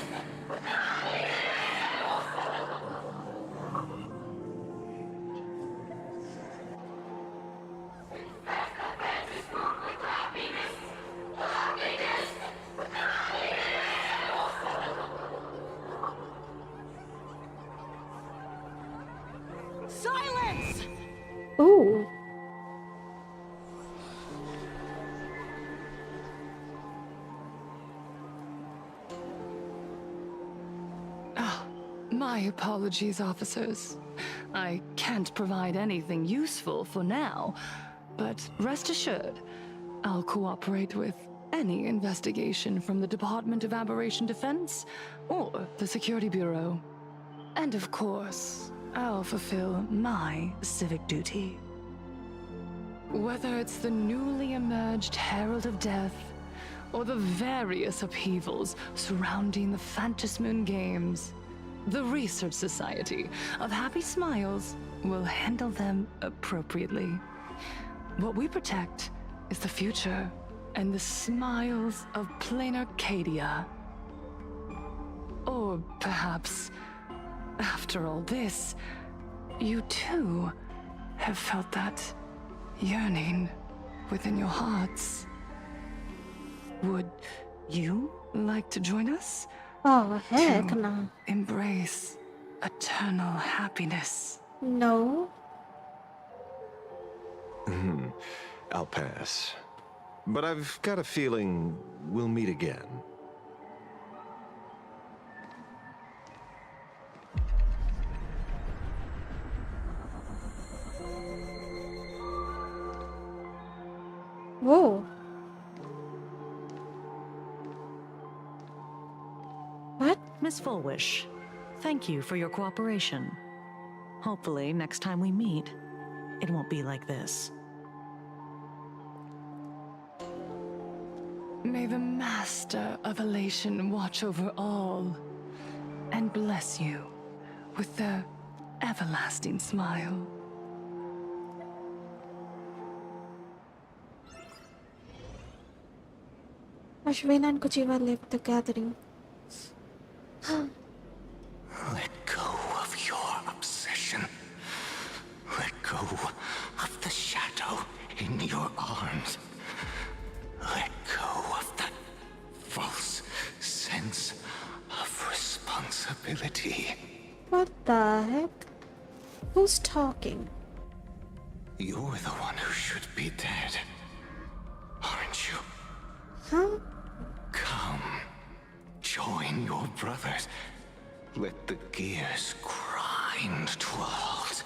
S7: Silence!
S1: Ooh.
S10: My apologies, officers. I can't provide anything useful for now, but rest assured, I'll cooperate with any investigation from the Department of Aberration Defense or the Security Bureau. And of course, I'll fulfill my civic duty. Whether it's the newly emerged Herald of Death or the various upheavals surrounding the Phantasmoon Games, the Research Society of Happy Smiles will handle them appropriately. What we protect is the future and the smiles of plain Arcadia. Or perhaps, after all this, you too have felt that yearning within your hearts. Would you like to join us?
S1: Oh, heck
S10: to
S1: no.
S10: embrace eternal happiness?
S1: No.
S8: I'll pass. But I've got a feeling we'll meet again.
S1: Whoa. What?
S7: Miss Fullwish, thank you for your cooperation. Hopefully, next time we meet, it won't be like this.
S10: May the Master of Elation watch over all and bless you with their everlasting smile.
S1: Ashwin and Kuchiva left the gathering.
S6: Let go of your obsession. Let go of the shadow in your arms. Let go of that false sense of responsibility.
S1: What the heck? Who's talking?
S6: You're the one who should be dead, aren't you?
S1: Huh?
S6: Come, join your brothers. Let the gears grind to a halt.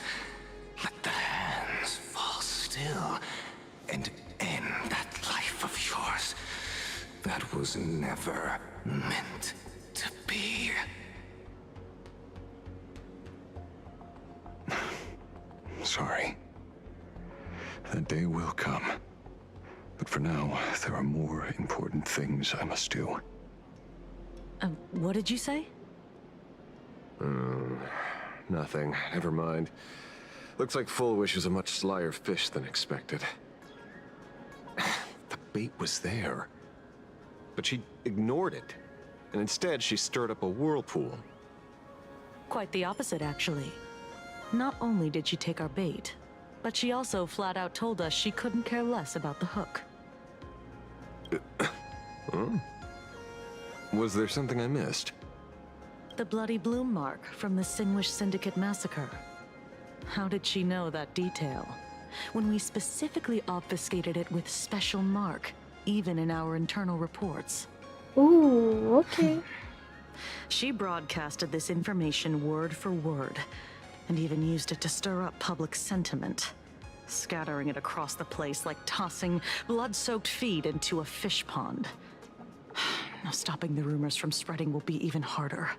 S6: Let the hands fall still and end that life of yours that was never meant to be.
S5: Sorry. That day will come. But for now, there are more important things I must do.
S7: What did you say?
S8: Nothing. Never mind. Looks like Fullwish is a much slyer fish than expected. The bait was there. But she ignored it. And instead, she stirred up a whirlpool.
S7: Quite the opposite, actually. Not only did she take our bait, but she also flat out told us she couldn't care less about the hook.
S8: Huh? Was there something I missed?
S7: The bloody bloom mark from the Singwish Syndicate massacre. How did she know that detail? When we specifically obfuscated it with special mark, even in our internal reports.
S1: Ooh, okay.
S7: She broadcasted this information word for word, and even used it to stir up public sentiment, scattering it across the place like tossing blood-soaked feed into a fish pond. Now stopping the rumors from spreading will be even harder.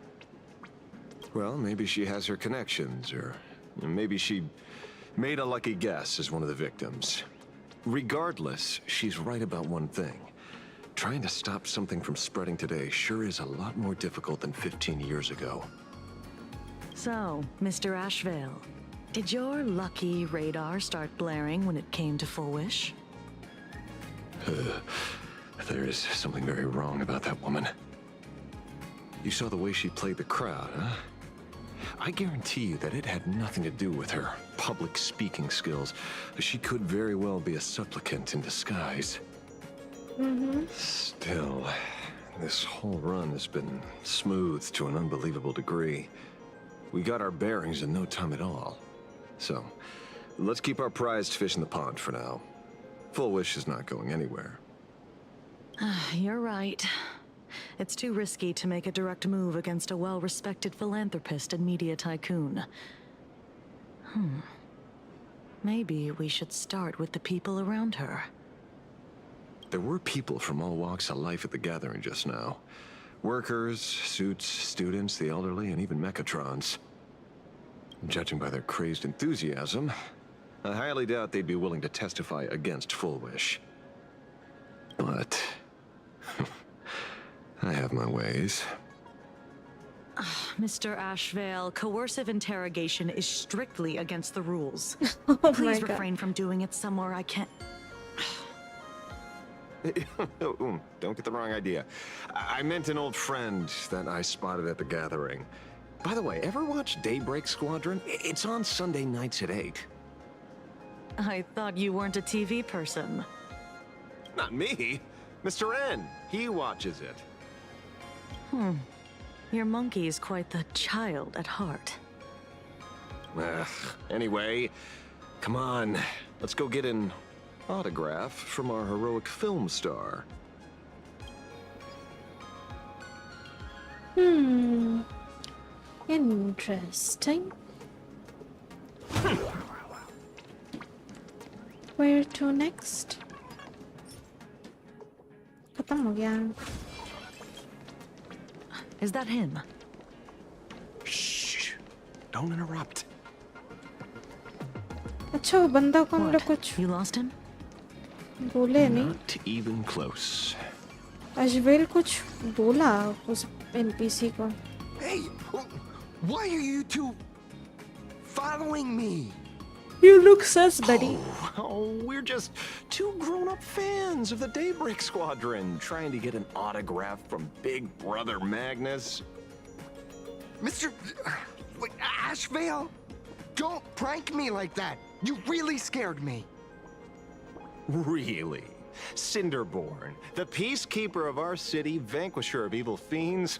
S8: Well, maybe she has her connections, or maybe she made a lucky guess as one of the victims. Regardless, she's right about one thing. Trying to stop something from spreading today sure is a lot more difficult than 15 years ago.
S7: So, Mr. Ashvale, did your lucky radar start blaring when it came to Full Wish?
S8: There is something very wrong about that woman. You saw the way she played the crowd, huh? I guarantee you that it had nothing to do with her public speaking skills. She could very well be a supplicant in disguise. Still, this whole run has been smooth to an unbelievable degree. We got our bearings in no time at all. So, let's keep our prized fish in the pond for now. Full Wish is not going anywhere.
S7: You're right. It's too risky to make a direct move against a well-respected philanthropist and media tycoon. Maybe we should start with the people around her.
S8: There were people from all walks of life at the gathering just now. Workers, suits, students, the elderly, and even mechatrons. Judging by their crazed enthusiasm, I highly doubt they'd be willing to testify against Full Wish. But I have my ways.
S7: Mr. Ashvale, coercive interrogation is strictly against the rules.
S1: Oh
S7: Please
S1: my
S7: refrain
S1: God.
S7: from doing it somewhere I can't...
S8: Don't get the wrong idea. I meant an old friend that I spotted at the gathering. By the way, ever watch Daybreak Squadron? It's on Sunday nights at 8.
S7: I thought you weren't a TV person.
S8: Not me. Mr. N. He watches it.
S7: Your monkey's quite the child at heart.
S8: Anyway, come on. Let's go get an autograph from our heroic film star.
S1: Interesting. Where to next? खत्म हो गया.
S7: Is that him?
S8: Shh. Don't interrupt.
S1: अच्छा वो बंदा को हम लोग
S7: What?
S1: कुछ
S7: You lost him?
S1: बोले नहीं.
S8: Not even close.
S1: अजवेल कुछ बोला उस NPC को.
S6: Hey, why are you two following me?
S1: You look sus, buddy.
S8: Oh, we're just two grown-up fans of the Daybreak Squadron trying to get an autograph from Big Brother Magnus.
S6: Mr. Ashvale, don't prank me like that. You really scared me.
S8: Really? Cinderborn, the peacekeeper of our city, vanquisher of evil fiends,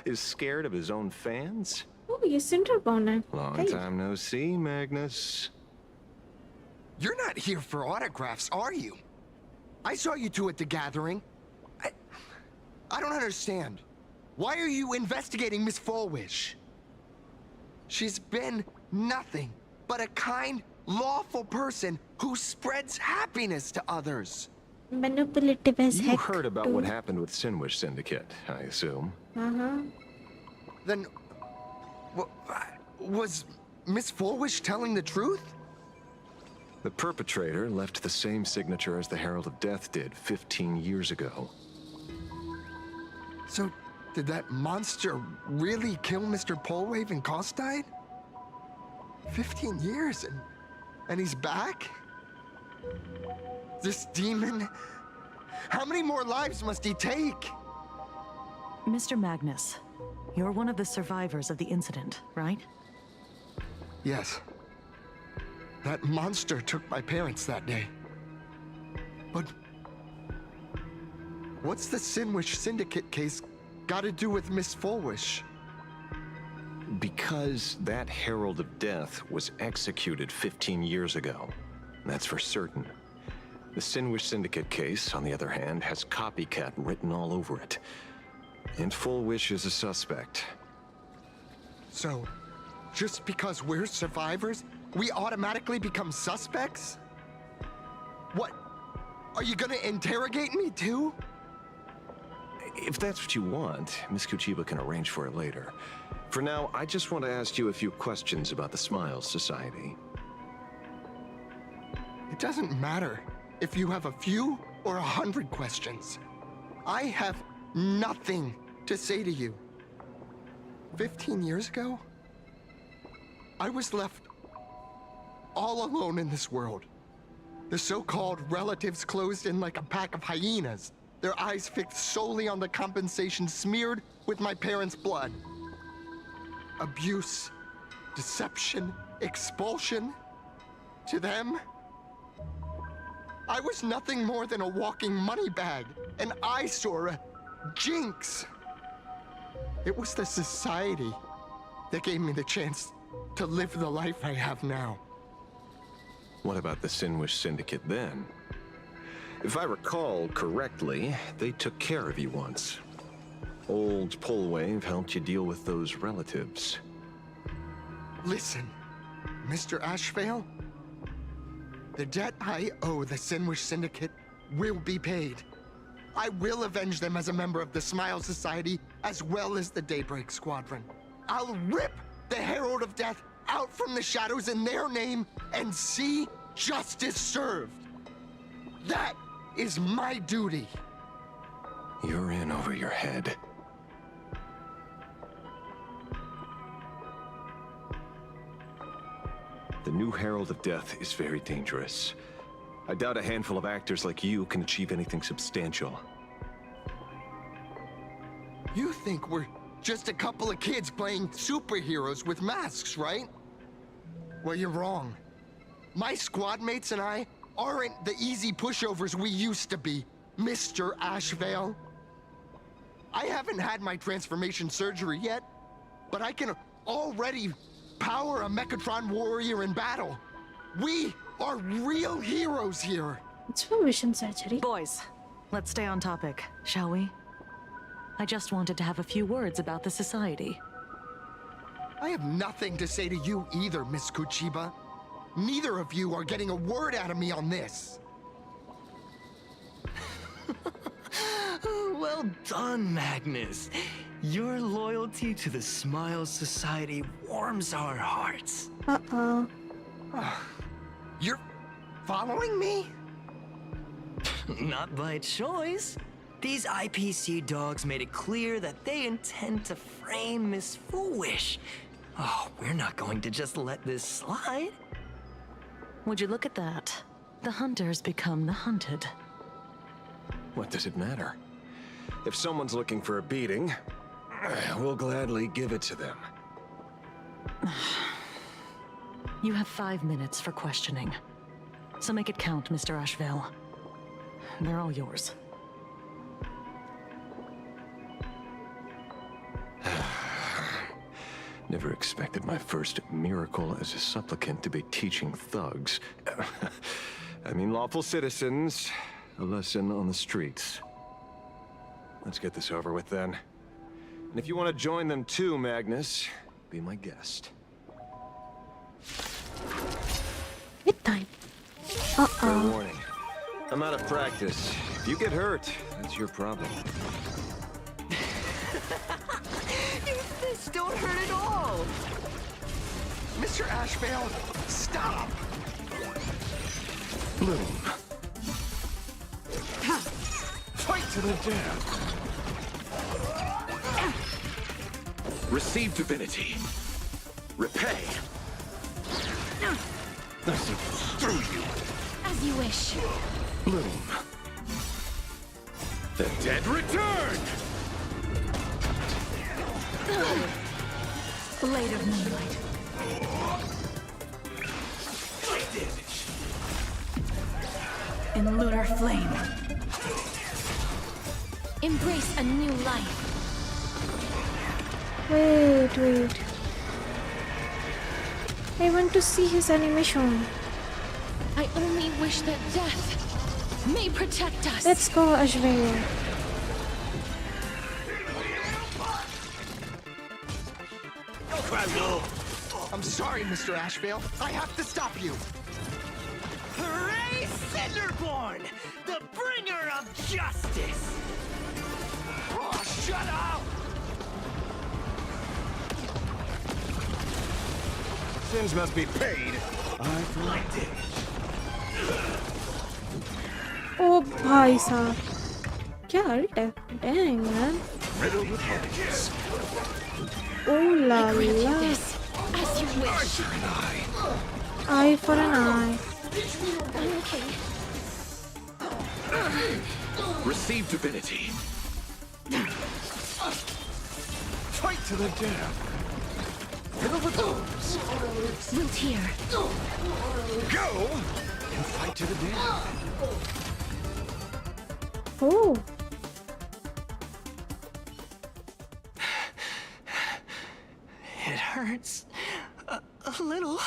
S8: is scared of his own fans?
S1: Oh, ये Cinderborn है.
S8: Long
S1: Hey.
S8: time no see, Magnus.
S6: You're not here for autographs, are you? I saw you two at the gathering. I don't understand. Why are you investigating Miss Fullwish? She's been nothing but a kind, lawful person who spreads happiness to others.
S1: Manipulative as
S8: You
S1: heck.
S8: heard about
S1: too.
S8: what happened with Sinwish Syndicate, I assume.
S6: Then, was Miss Fullwish telling the truth?
S8: The perpetrator left the same signature as the Herald of Death did 15 years ago.
S6: So, did that monster really kill Mr. Polwave and Costide? 15 years and he's back? This demon? How many more lives must he take?
S7: Mr. Magnus, you're one of the survivors of the incident, right?
S6: Yes. That monster took my parents that day. But what's the Sinwish Syndicate case got to do with Miss Fullwish?
S8: Because that Herald of Death was executed 15 years ago. That's for certain. The Sinwish Syndicate case, on the other hand, has copycat written all over it. And Fullwish is a suspect.
S6: So, just because we're survivors, we automatically become suspects? What? Are you gonna interrogate me too?
S8: If that's what you want, Miss Kuchiba can arrange for it later. For now, I just want to ask you a few questions about the Smiles Society.
S6: It doesn't matter.
S16: if you have a few or 100 questions. I have nothing to say to you. 15 years ago, I was left all alone in this world. The so-called relatives closed in like a pack of hyenas, their eyes fixed solely on the compensation smeared with my parents' blood. Abuse, deception, expulsion. To them, I was nothing more than a walking money bag, an eyesore, a jinx. It was the society that gave me the chance to live the life I have now.
S5: What about the Sinwish Syndicate then? If I recall correctly, they took care of you once. Old Pullwave helped you deal with those relatives.
S16: Listen, Mr. Ashvale, the debt I owe the Sinwish Syndicate will be paid. I will avenge them as a member of the Smile Society, as well as the Daybreak Squadron. I'll rip the Herald of Death out from the shadows in their name and see justice served. That is my duty.
S5: You're in over your head. The new Herald of Death is very dangerous. I doubt a handful of actors like you can achieve anything substantial.
S16: You think we're just a couple of kids playing superheroes with masks, right? Well, you're wrong. My squad mates and I aren't the easy pushovers we used to be, Mr. Ashvale. I haven't had my transformation surgery yet, but I can already power a Mechatron warrior in battle. We are real heroes here.
S1: Transformation surgery.
S7: Boys, let's stay on topic, shall we? I just wanted to have a few words about the society.
S16: I have nothing to say to you either, Miss Kuchiba. Neither of you are getting a word out of me on this.
S15: Well done, Magnus. Your loyalty to the Smile Society warms our hearts.
S1: Uh-oh.
S16: You're following me?
S15: Not by choice. These IPC dogs made it clear that they intend to frame Miss Foolish. Oh, we're not going to just let this slide.
S7: Would you look at that? The hunters become the hunted.
S5: What does it matter? If someone's looking for a beating, we'll gladly give it to them.
S7: You have 5 minutes for questioning. So make it count, Mr. Ashvale. They're all yours.
S5: Never expected my first miracle as a supplicant to be teaching thugs. I mean lawful citizens, a lesson on the streets. Let's get this over with then. And if you want to join them too, Magnus, be my guest.
S1: Good time.
S5: Fair warning. I'm out of practice. If you get hurt, that's your problem.
S15: This don't hurt at all.
S16: Mr. Ashvale, stop!
S3: Bloom. Fight to the death. Receive divinity. Repay. I see through you.
S2: As you wish.
S3: Bloom. The dead return!
S11: Blade of Moonlight. In lunar flame.
S2: Embrace a new life.
S1: Wait. I want to see his animation.
S11: I only wish that death may protect us.
S1: Let's go, Ashvale.
S16: I'm sorry, Mr. Ashvale. I have to stop you.
S15: Hooray, Cinderborn! The bringer of justice!
S16: Oh, shut up!
S3: Sins must be paid.
S6: I've liked it.
S1: Oh, भाई साहब, क्या alt? Dang man. Oh la la.
S9: As you wish.
S1: Eye for an eye.
S9: Okay.
S3: Receive divinity.
S13: Fight to the death. Fiddle with those.
S9: Move here.
S13: Go and fight to the death.
S1: Oh.
S15: It hurts a little,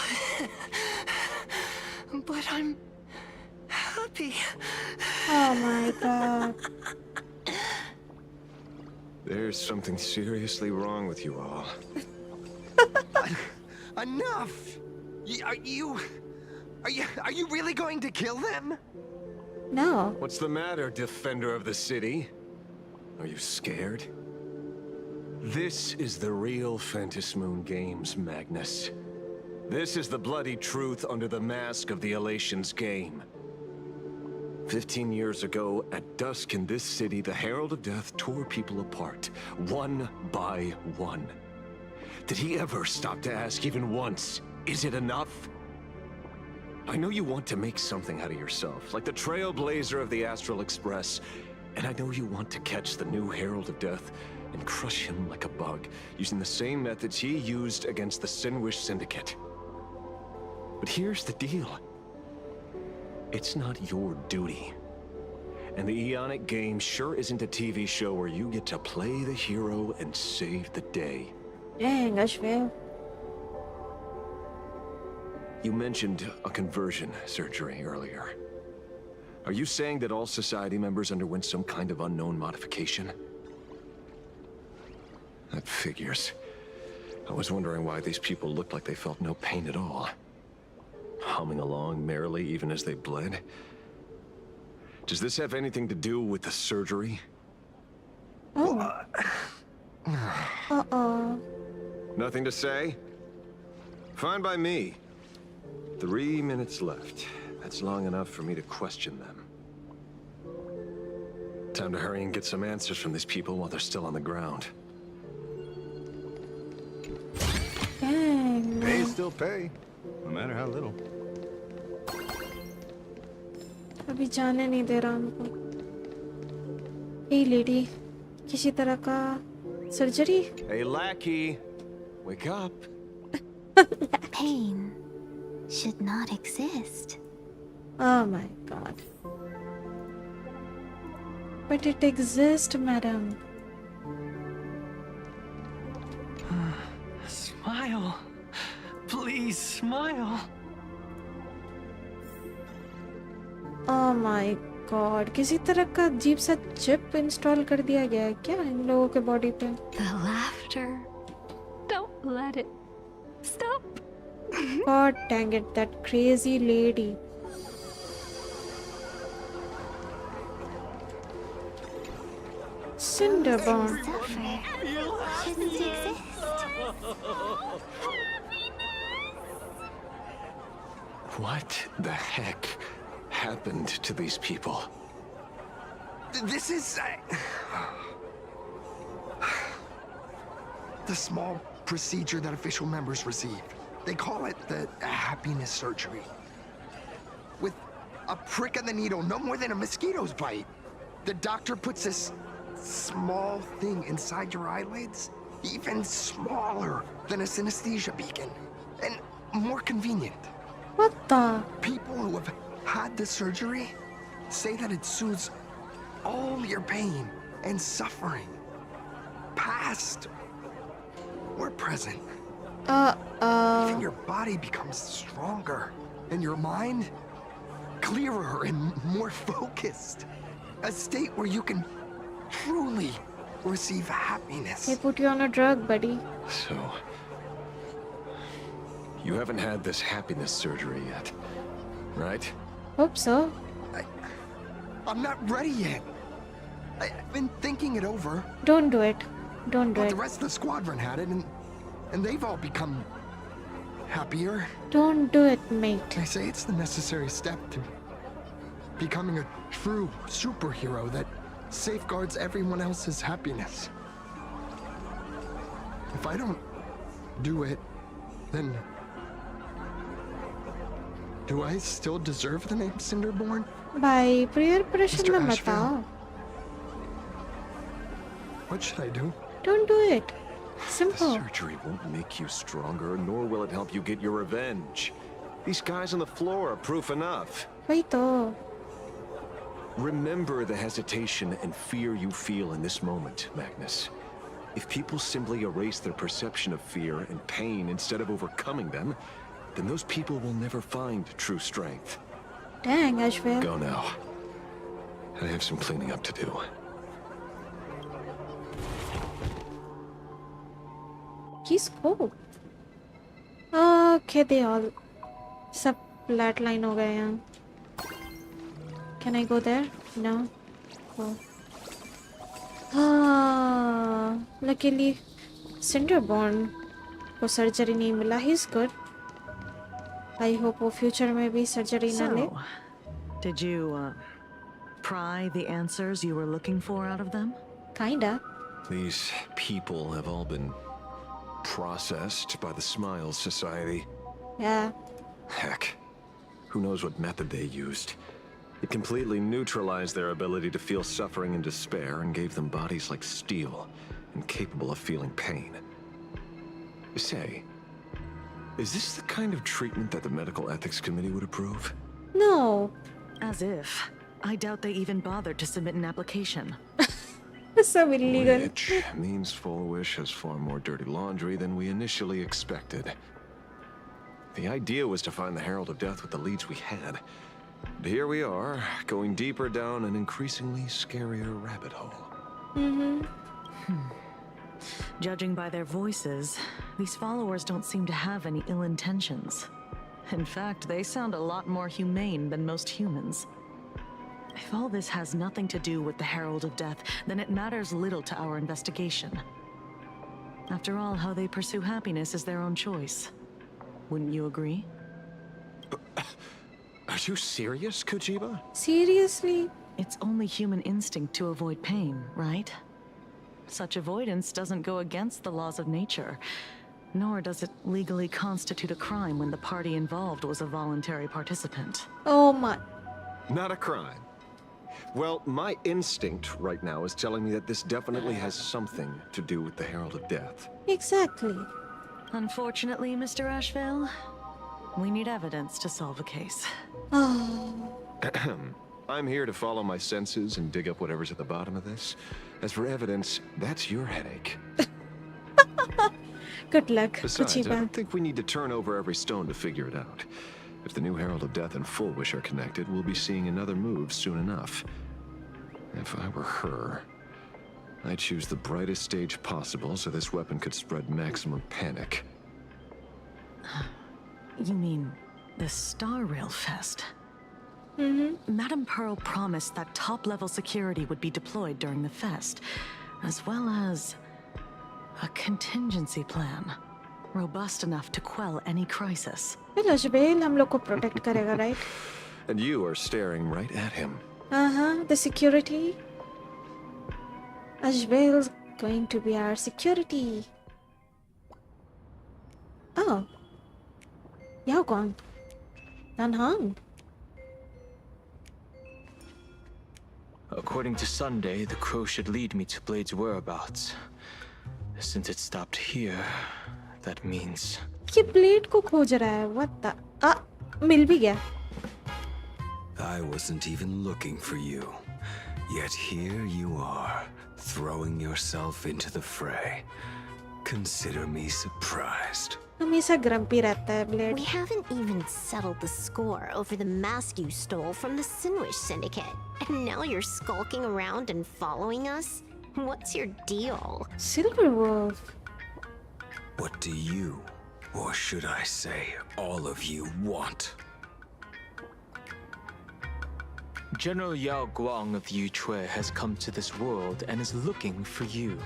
S15: but I'm happy.
S1: Oh my god.
S8: There's something seriously wrong with you all.
S16: Enough! Are you really going to kill them?
S1: No.
S8: What's the matter, defender of the city? Are you scared? This is the real Phantasmoon Games, Magnus. This is the bloody truth under the mask of the Elation's game. 15 years ago, at dusk in this city, the Herald of Death tore people apart, one by one. Did he ever stop to ask even once, is it enough? I know you want to make something out of yourself, like the Trailblazer of the Astral Express, and I know you want to catch the new Herald of Death and crush him like a bug, using the same methods he used against the Sinwish Syndicate. But here's the deal. It's not your duty. And the Ionic game sure isn't a TV show where you get to play the hero and save the day.
S1: Dang, Ashvale.
S8: You mentioned a conversion surgery earlier. Are you saying that all society members underwent some kind of unknown modification? That figures. I was wondering why these people looked like they felt no pain at all. Humming along merrily even as they bled. Does this have anything to do with the surgery?
S1: Oh. Uh-oh.
S8: Nothing to say? Fine by me. 3 minutes left. That's long enough for me to question them. Time to hurry and get some answers from these people while they're still on the ground.
S1: Dang.
S17: Pay is still pay, no matter how little.
S1: अभी जाने नहीं दे रहा हमको. Hey lady, किसी तरह का surgery?
S8: Hey lackey, wake up.
S2: Pain should not exist.
S1: Oh my god. But it exists, madam.
S15: Smile. Please smile.
S1: Oh my god. किसी तरह का अजीब सा चिप इंस्टॉल कर दिया गया है क्या इन लोगों के बॉडी पे?
S11: The laughter. Don't let it stop.
S1: God dang it, that crazy lady. Cinderbomb.
S2: Shouldn't exist.
S8: What the heck happened to these people?
S16: This is... the small procedure that official members receive. They call it the happiness surgery. With a prick of the needle, no more than a mosquito's bite. The doctor puts this small thing inside your eyelids, even smaller than a synesthesia beacon, and more convenient.
S1: What the?
S16: People who have had the surgery say that it soothes all your pain and suffering, past or present. Even your body becomes stronger, and your mind clearer and more focused. A state where you can truly receive happiness.
S1: They put you on a drug, buddy.
S8: So, you haven't had this happiness surgery yet, right?
S1: Hope so.
S16: I'm not ready yet. I've been thinking it over.
S1: Don't do it. Don't do
S16: But
S1: it.
S16: the rest of the squadron had it, and they've all become happier.
S1: Don't do it, mate.
S16: They say it's the necessary step to becoming a true superhero that safeguards everyone else's happiness. If I don't do it, then do I still deserve the name Cinderborn?
S1: भाई prayer pressure
S16: Mr.
S1: ना
S16: Asheville?
S1: बताओ.
S16: What should I do?
S1: Don't do it.
S8: The
S1: Simple.
S8: surgery won't make you stronger, nor will it help you get your revenge. These guys on the floor are proof enough.
S1: वही तो.
S8: Remember the hesitation and fear you feel in this moment, Magnus. If people simply erase their perception of fear and pain instead of overcoming them, then those people will never find true strength.
S1: Dang, Asheville.
S8: Go now. I have some cleaning up to do.
S1: He's cool. Okay, they all सब flatline हो गए हैं. Can I go there? No. Oh. Luckily, Cinderborn को surgery नहीं मिला. He's good. I hope वो future में भी surgery ना ले.
S7: So, did you pry the answers you were looking for out of them?
S1: Kinda.
S8: These people have all been processed by the Smiles Society.
S1: Yeah.
S8: Heck, who knows what method they used. It completely neutralized their ability to feel suffering and despair and gave them bodies like steel, incapable of feeling pain. Say, is this the kind of treatment that the Medical Ethics Committee would approve?
S1: No.
S7: As if. I doubt they even bothered to submit an application.
S1: So illegal.
S8: Which means Fullwish has far more dirty laundry than we initially expected. The idea was to find the Herald of Death with the leads we had. But here we are, going deeper down an increasingly scarier rabbit hole.
S7: Judging by their voices, these followers don't seem to have any ill intentions. In fact, they sound a lot more humane than most humans. If all this has nothing to do with the Herald of Death, then it matters little to our investigation. After all, how they pursue happiness is their own choice. Wouldn't you agree?
S8: Are you serious, Kojiba?
S1: Seriously?
S7: It's only human instinct to avoid pain, right? Such avoidance doesn't go against the laws of nature, nor does it legally constitute a crime when the party involved was a voluntary participant.
S1: Oh my.
S8: Not a crime. Well, my instinct right now is telling me that this definitely has something to do with the Herald of Death.
S1: Exactly.
S7: Unfortunately, Mr. Asheville, we need evidence to solve a case.
S1: Oh.
S8: I'm here to follow my senses and dig up whatever's at the bottom of this. As for evidence, that's your headache.
S1: Good luck,
S8: Besides, I
S1: Kojiba.
S8: don't think we need to turn over every stone to figure it out. If the new Herald of Death and Fullwish are connected, we'll be seeing another move soon enough. If I were her, I'd choose the brightest stage possible so this weapon could spread maximum panic.
S7: You mean the Starrail Fest?
S1: Mm-hmm.
S7: Madame Pearl promised that top-level security would be deployed during the fest, as well as a contingency plan, robust enough to quell any crisis.
S1: Well, Asheville हम लोग को protect करेगा, right?
S8: And you are staring right at him.
S1: The security. Asheville's going to be our security. Oh. Yao Guang. Nan Hong.
S18: According to Sunday, the crow should lead me to Blade's whereabouts. Since it stopped here, that means...
S1: ये Blade को खोज रहा है. What the? मिल भी गया.
S19: I wasn't even looking for you. Yet here you are, throwing yourself into the fray. Consider me surprised.
S1: हमेशा grumpy रहता है Blade.
S20: We haven't even settled the score over the mask you stole from the Sinwish Syndicate. And now you're skulking around and following us? What's your deal?
S1: Silverwolf.
S19: What do you, or should I say, all of you want?
S18: General Yao Guang of Yu Chui has come to this world and is looking for you.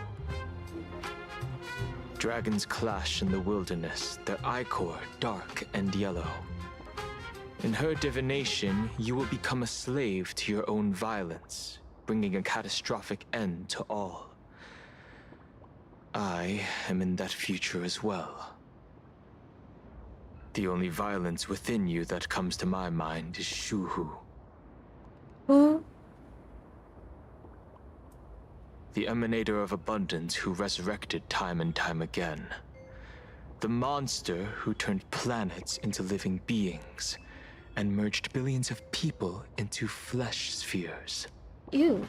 S18: Dragons clash in the wilderness, their ichor dark and yellow. In her divination, you will become a slave to your own violence, bringing a catastrophic end to all. I am in that future as well. The only violence within you that comes to my mind is Shuhu.
S1: Who?
S18: The emanator of abundance who resurrected time and time again. The monster who turned planets into living beings and merged billions of people into flesh spheres.
S1: Ew.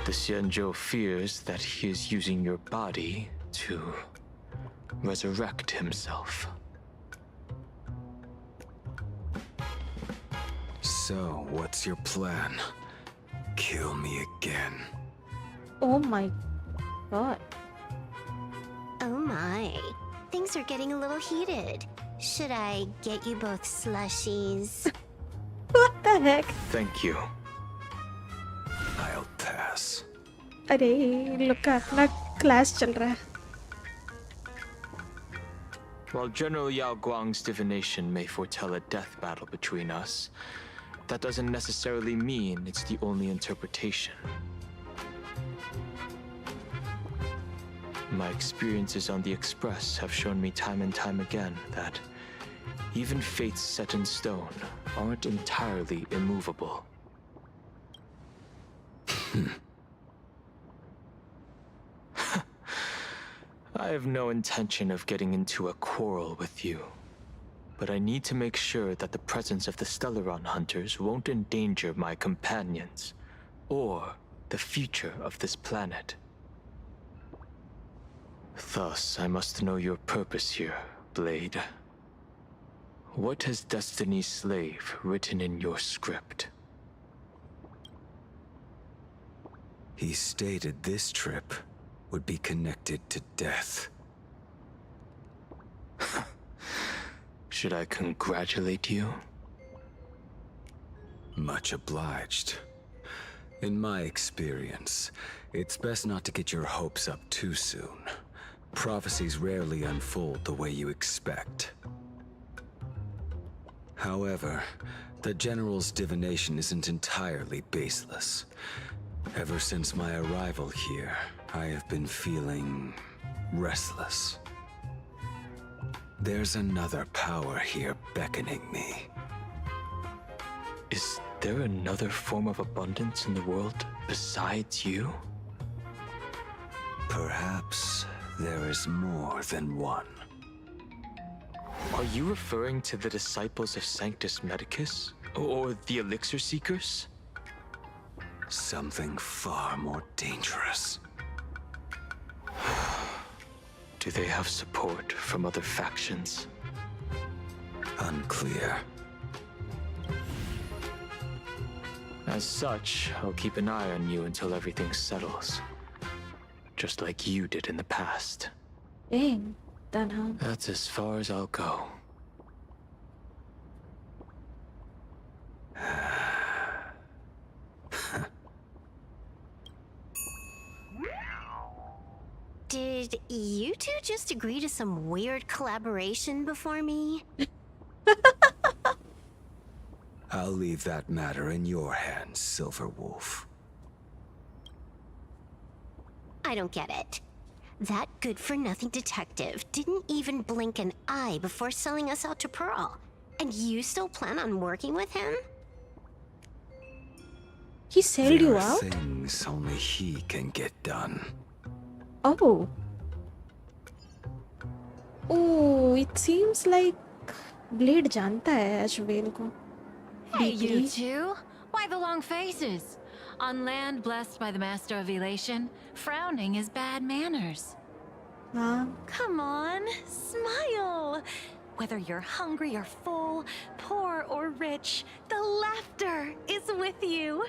S18: The Xianzhou fears that he is using your body to resurrect himself.
S19: So, what's your plan? Kill me again.
S1: Oh my god.
S20: Oh my. Things are getting a little heated. Should I get you both slushies?
S1: What the heck?
S18: Thank you.
S19: I'll pass.
S1: अरे लोग का अपना class चल रहा है.
S18: While General Yao Guang's divination may foretell a death battle between us, that doesn't necessarily mean it's the only interpretation. My experiences on the Express have shown me time and time again that even fates set in stone aren't entirely immovable. I have no intention of getting into a quarrel with you, but I need to make sure that the presence of the Stellaron hunters won't endanger my companions, or the future of this planet. Thus, I must know your purpose here, Blade. What has Destiny's Slave written in your script?
S19: He stated this trip would be connected to death.
S18: Should I congratulate you?
S19: Much obliged. In my experience, it's best not to get your hopes up too soon. Prophecies rarely unfold the way you expect. However, the General's divination isn't entirely baseless. Ever since my arrival here, I have been feeling restless. There's another power here beckoning me.
S18: Is there another form of abundance in the world besides you?
S19: Perhaps there is more than one.
S18: Are you referring to the disciples of Sanctus Medicus? Or the Elixir Seekers?
S19: Something far more dangerous.
S18: Do they have support from other factions?
S19: Unclear.
S18: As such, I'll keep an eye on you until everything settles. Just like you did in the past.
S1: Dang, done huh?
S18: That's as far as I'll go.
S20: Did you two just agree to some weird collaboration before me?
S19: I'll leave that matter in your hands, Silver Wolf.
S20: I don't get it. That good-for-nothing detective didn't even blink an eye before selling us out to Pearl. And you still plan on working with him?
S1: He sold you out?
S19: There are things only he can get done.
S1: Oh. Oh, it seems like Blade जानता है Ashvale को.
S21: Hey, you two! Why the long faces? On land blessed by the Master of Elation, frowning is bad manners.
S1: Huh?
S7: Come on, smile! Whether you're hungry or full, poor or rich, the laughter is with you.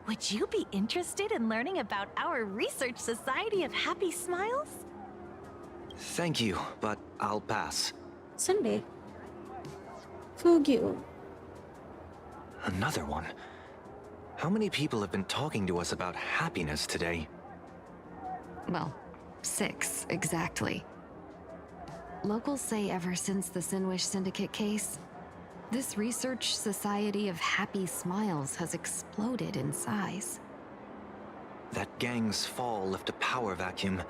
S7: Would you be interested in learning about our Research Society of Happy Smiles?
S15: Thank you, but I'll pass.
S1: Sunday. Fuck you.
S15: Another one? How many people have been talking to us about happiness today?
S22: Well, 6, exactly. Locals say ever since the Sinwish Syndicate case, This Research Society of Happy Smiles has exploded in size.
S4: That gang's fall left a power vacuum,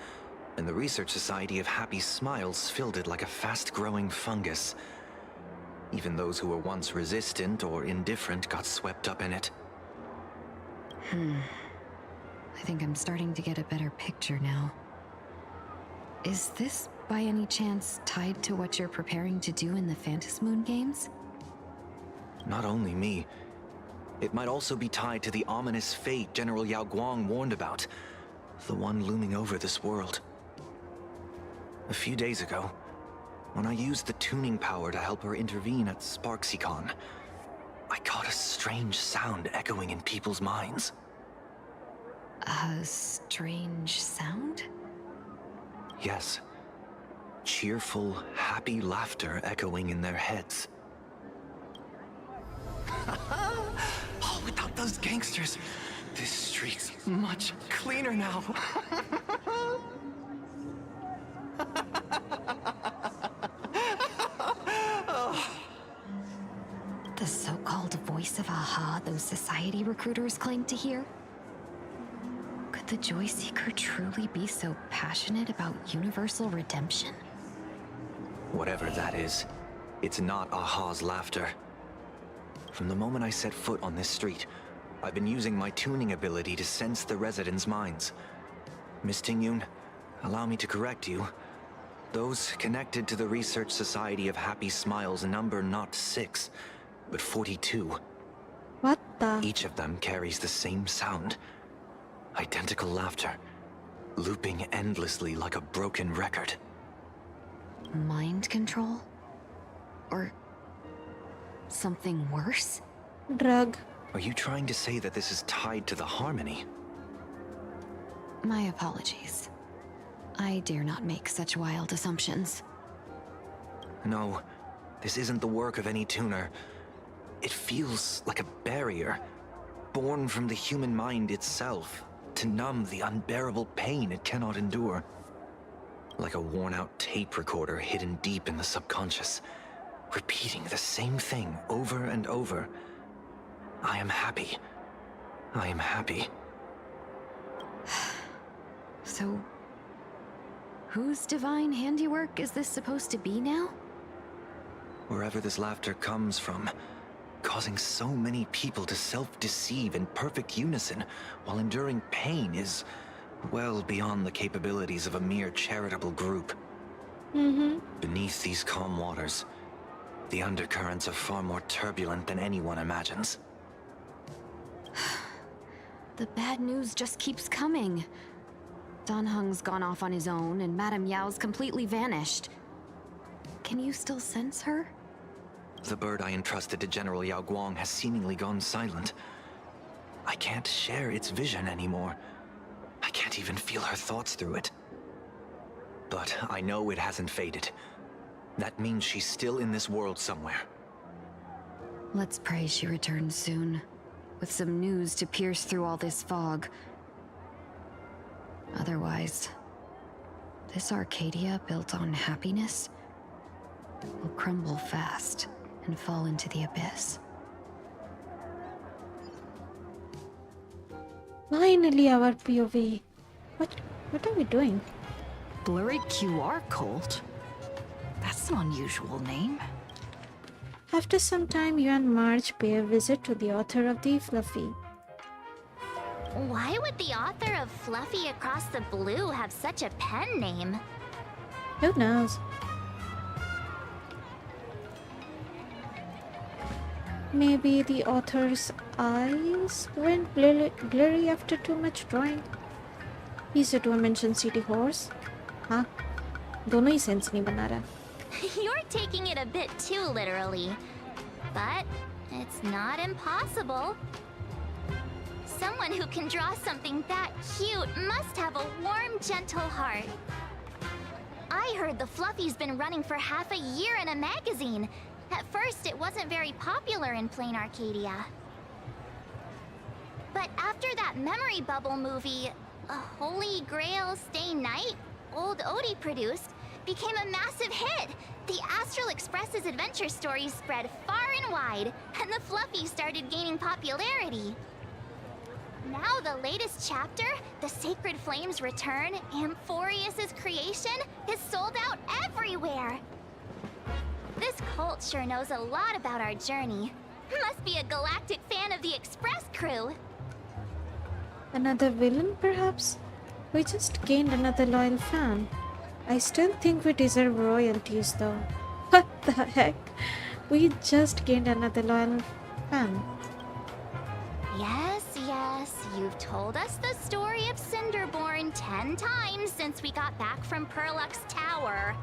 S4: and the Research Society of Happy Smiles filled it like a fast-growing fungus. Even those who were once resistant or indifferent got swept up in it.
S22: I think I'm starting to get a better picture now. Is this, by any chance, tied to what you're preparing to do in the Phantasmoon games?
S4: Not only me. It might also be tied to the ominous fate General Yao Guang warned about. The one looming over this world. A few days ago, when I used the tuning power to help her intervene at SparksyCon, I caught a strange sound echoing in people's minds.
S22: A strange sound?
S4: Yes. Cheerful, happy laughter echoing in their heads.
S15: Oh, without those gangsters, this street's much cleaner now.
S22: The so-called voice of Aha those society recruiters claim to hear? Could the Joy Seeker truly be so passionate about universal redemption?
S4: Whatever that is, it's not Aha's laughter. From the moment I set foot on this street, I've been using my tuning ability to sense the residents' minds. Miss Tingyun, allow me to correct you. Those connected to the Research Society of Happy Smiles number not 6, but 42.
S1: What the?
S4: Each of them carries the same sound. Identical laughter, looping endlessly like a broken record.
S22: Mind control? Or something worse?
S1: Drug.
S4: Are you trying to say that this is tied to the harmony?
S22: My apologies. I dare not make such wild assumptions.
S4: No, this isn't the work of any tuner. It feels like a barrier, born from the human mind itself, to numb the unbearable pain it cannot endure. Like a worn-out tape recorder hidden deep in the subconscious, repeating the same thing over and over. I am happy. I am happy.
S22: So, whose divine handiwork is this supposed to be now?
S4: Wherever this laughter comes from, causing so many people to self-deceive in perfect unison while enduring pain is well beyond the capabilities of a mere charitable group. Beneath these calm waters, the undercurrents are far more turbulent than anyone imagines.
S22: The bad news just keeps coming. Dan Heng's gone off on his own, and Madame Yao's completely vanished. Can you still sense her?
S4: The bird I entrusted to General Yao Guang has seemingly gone silent. I can't share its vision anymore. I can't even feel her thoughts through it. But I know it hasn't faded. That means she's still in this world somewhere.
S22: Let's pray she returns soon, with some news to pierce through all this fog. Otherwise, this Arcadia built on happiness will crumble fast and fall into the abyss.
S1: Finally, our POV. What are we doing?
S21: Blurry QR cult? That's an unusual name.
S1: After some time, you and Marge pay a visit to the author of the Fluffy.
S2: Why would the author of Fluffy Across the Blue have such a pen name?
S1: Who knows? Maybe the author's eyes went blurry after too much drawing. He's a two-dimension city horse. हाँ, दोनों ही sense नहीं बना रहा.
S2: You're taking it a bit too literally. But it's not impossible. Someone who can draw something that cute must have a warm, gentle heart. I heard the Fluffy's been running for half a year in a magazine. At first, it wasn't very popular in plain Arcadia. But after that memory bubble movie, A Holy Grail Stay Night, Old Odie produced, became a massive hit. The Astral Express's adventure stories spread far and wide, and the Fluffies started gaining popularity. Now the latest chapter, The Sacred Flames Return, Amphorius's creation, is sold out everywhere. This cult sure knows a lot about our journey. Must be a galactic fan of the Express crew.
S1: Another villain, perhaps? We just gained another loyal fan. I still think we deserve royalties, though. What the heck? We just gained another loyal fan.
S2: Yes, you've told us the story of Cinderborn 10 times since we got back from Perlux Tower.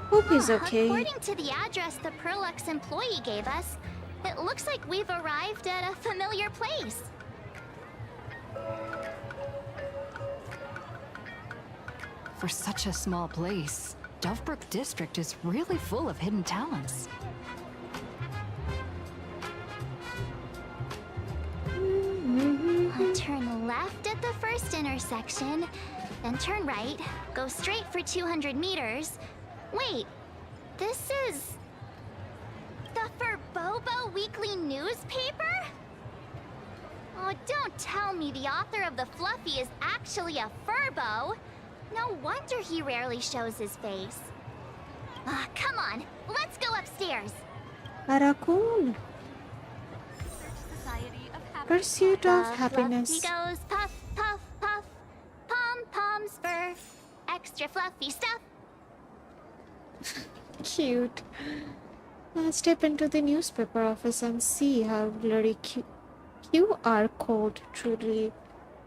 S1: Hope he's okay.
S2: According to the address the Perlux employee gave us, it looks like we've arrived at a familiar place.
S22: For such a small place, Dovebrook District is really full of hidden talents.
S2: Turn left at the first intersection, then turn right, go straight for 200 meters. Wait, this is the Furbobo Weekly newspaper? Oh, don't tell me the author of the Fluffy is actually a Furbo. No wonder he rarely shows his face. Come on, let's go upstairs.
S1: A raccoon. Pursuit of happiness.
S2: Fluffy goes puff, puff, puff. Pom-poms for extra fluffy stuff.
S1: Cute. Step into the newspaper office and see how blurry QR code truly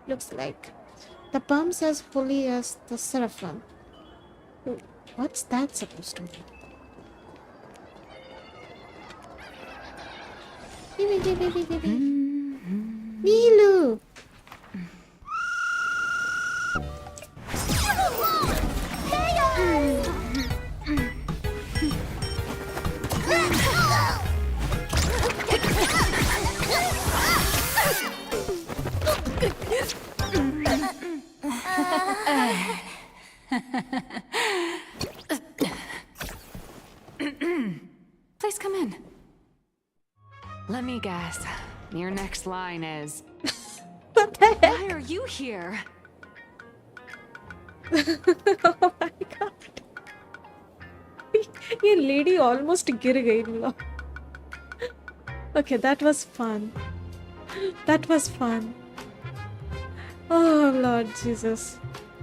S1: looks like. The bumps as fully as the Seraphim. What's that supposed to mean? Nilu!
S22: Please come in. Let me guess. Your next line is...
S1: What the heck?
S22: Why are you here?
S1: Oh my god. ये lady almost गिर गई लोग. Okay, that was fun. That was fun. Oh Lord Jesus.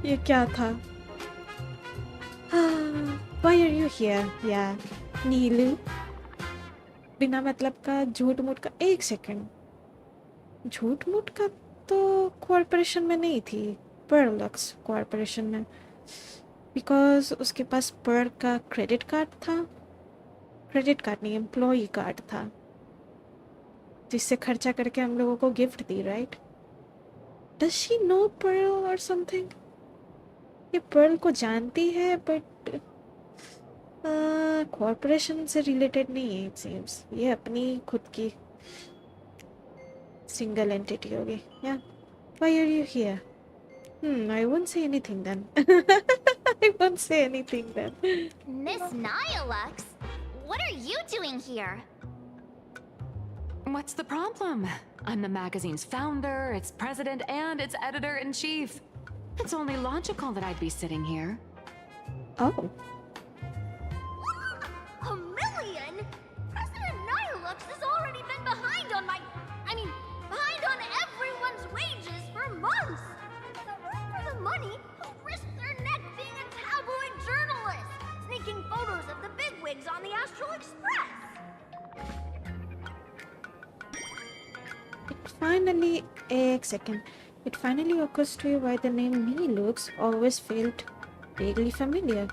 S1: ये क्या था? Why are you here? Yeah. नीलू. बिना मतलब का झूठ मूठ का एक सेकंड. झूठ मूठ का तो कॉर्पोरेशन में नहीं थी. परलक्स कॉर्पोरेशन में. बिकॉज उसके पास पर का क्रेडिट कार्ड था. क्रेडिट कार्ड नहीं, एम्प्लॉई कार्ड था, जिससे खर्चा करके हम लोगों को गिफ्ट दी. Right? Does she know Pearl और समथिंग? ये पर्ल को जानती है बट कॉर्पोरेशन से रिलेटेड नहीं है. इट सीम्स ये अपनी खुद की सिंगल एंटिटी होगी. या why are you here? I won't say anything then. I won't say anything then.
S2: Miss Nihilux, what are you doing here?
S22: What's the problem? I'm the magazine's founder, its president, and its editor-in-chief. It's only logical that I'd be sitting here.
S1: Oh.
S12: A million? President Nihilux has already been behind on behind on everyone's wages for months. For the money, who risked their neck being a tabloid journalist, sneaking photos of the bigwigs on the Astral Express?
S1: It finally occurs to you why the name Nihilux always felt vaguely familiar.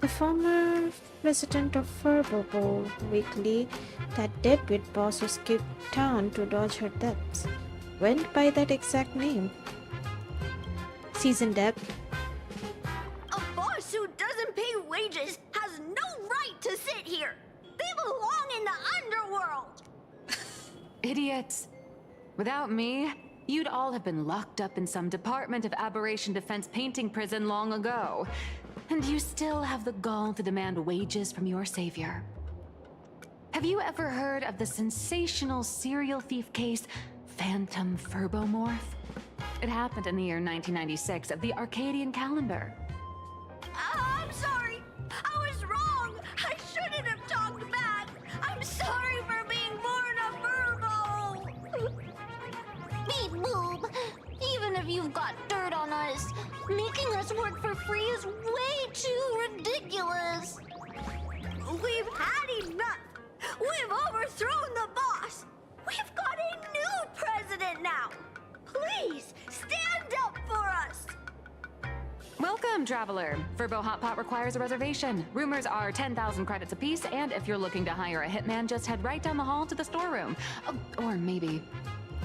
S1: The former president of Furbobo Weekly, that deadbeat boss who skipped town to dodge her debts, went by that exact name. Season debt.
S12: A boss who doesn't pay wages has no right to sit here. They belong in the underworld.
S22: Idiots. Without me, you'd all have been locked up in some Department of Aberration Defense painting prison long ago.
S7: And you still have the gall to demand wages from your savior. Have you ever heard of the sensational serial thief case, Phantom Furbomorph? It happened in the year 1996 of the Arcadian calendar.
S12: I'm sorry. I was wrong. I shouldn't have talked back. I'm sorry for being born a Furbo.
S20: Beep boop. Even if you've got dirt on us, making us work for free is way too ridiculous.
S12: We've had enough. We've overthrown the boss. We've got a new president now. Please, stand up for us.
S7: Welcome, traveler. Furbo Hot Pot requires a reservation. Rumors are 10,000 credits apiece, and if you're looking to hire a hitman, just head right down the hall to the storeroom. Oh, or maybe...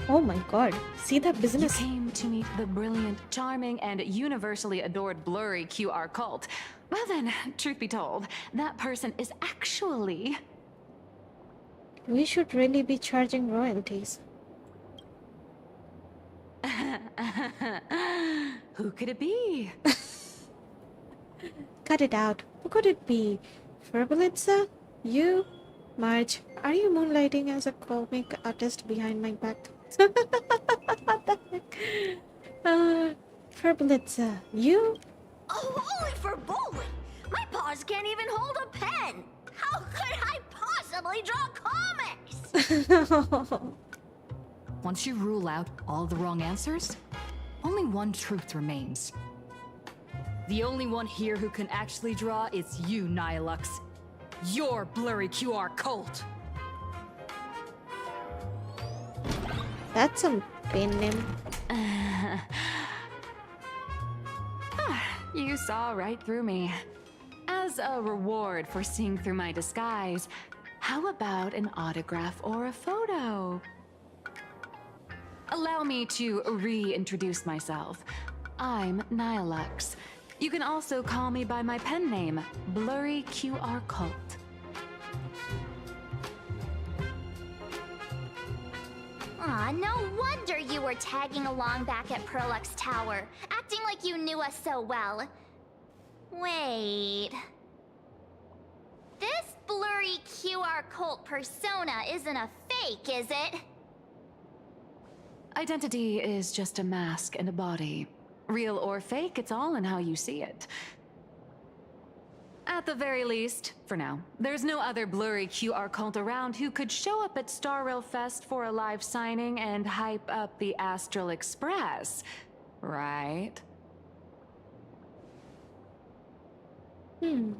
S1: Oh my god, see that business?
S7: You came to meet the brilliant, charming, and universally adored blurry QR cult. Well then, truth be told, that person is actually...
S1: We should really be charging royalties.
S7: Who could it be?
S1: Cut it out. Who could it be? Furbulitza? You? Marge, are you moonlighting as a comic artist behind my back? What the heck? Furbulitza, you?
S12: Oh, only for bowling. My paws can't even hold a pen. How could I possibly draw comics?
S10: Once you rule out all the wrong answers, only one truth remains. The only one here who can actually draw is you, Nihilux. Your blurry QR cult.
S1: That's some pen name.
S7: You saw right through me. As a reward for seeing through my disguise, how about an autograph or a photo? Allow me to reintroduce myself. I'm Nihilux. You can also call me by my pen name, Blurry QR Cult.
S2: Aw, no wonder you were tagging along back at Prolux Tower, acting like you knew us so well. Wait... This blurry QR cult persona isn't a fake, is it?
S7: Identity is just a mask and a body. Real or fake, it's all in how you see it. At the very least, for now, there's no other blurry QR cult around who could show up at Starrail Fest for a live signing and hype up the Astral Express, right?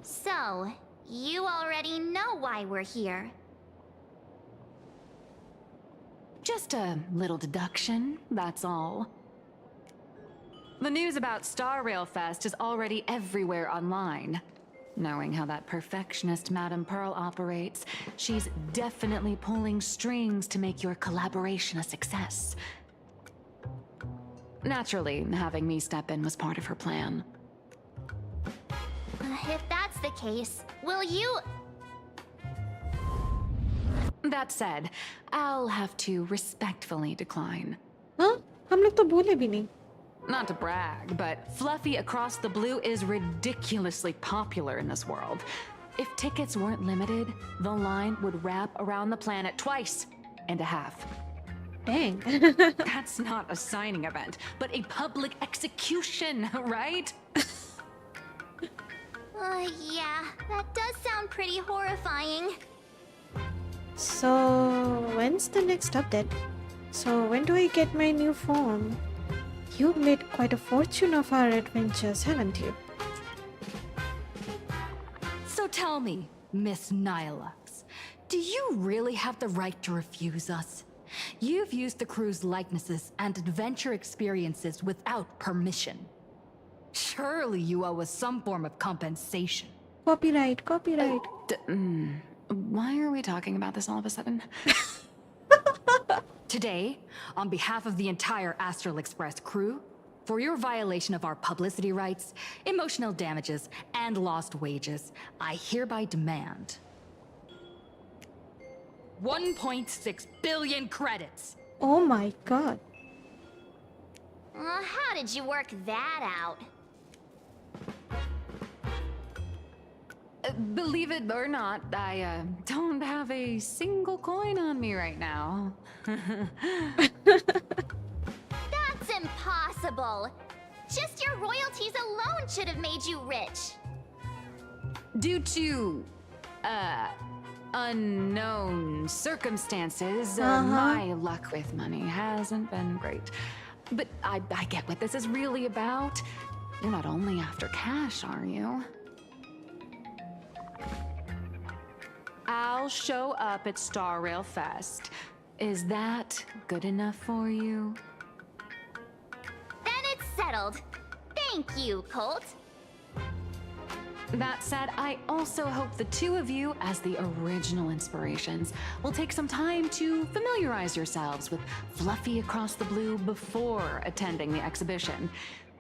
S2: So, you already know why we're here.
S7: Just a little deduction, that's all. The news about Starrail Fest is already everywhere online. Knowing how that perfectionist Madame Pearl operates, she's definitely pulling strings to make your collaboration a success. Naturally, having me step in was part of her plan.
S2: If that's the case, will you...
S7: That said, I'll have to respectfully decline.
S1: Huh? हम लोग तो बोले भी नहीं.
S7: Not to brag, but Fluffy Across the Blue is ridiculously popular in this world. If tickets weren't limited, the line would wrap around the planet twice and a half.
S1: Dang.
S7: That's not a signing event, but a public execution, right?
S2: Yeah, that does sound pretty horrifying.
S1: So, when's the next update? So, when do I get my new phone? You've made quite a fortune of our adventures, haven't you?
S10: So tell me, Miss Nihilux, do you really have the right to refuse us? You've used the crew's likenesses and adventure experiences without permission. Surely you owe us some form of compensation.
S1: Copyright, copyright.
S7: Why are we talking about this all of a sudden?
S10: Today, on behalf of the entire Astral Express crew, for your violation of our publicity rights, emotional damages, and lost wages, I hereby demand 1.6 billion credits.
S1: Oh my god.
S2: How did you work that out?
S21: Believe it or not, I don't have a single coin on me right now.
S2: That's impossible. Just your royalties alone should have made you rich.
S21: Due to, unknown circumstances, my luck with money hasn't been great. But I get what this is really about. You're not only after cash, are you? I'll show up at Starrail Fest. Is that good enough for you?
S2: Then it's settled. Thank you, Colt.
S21: That said, I also hope the two of you, as the original inspirations, will take some time to familiarize yourselves with Fluffy Across the Blue before attending the exhibition,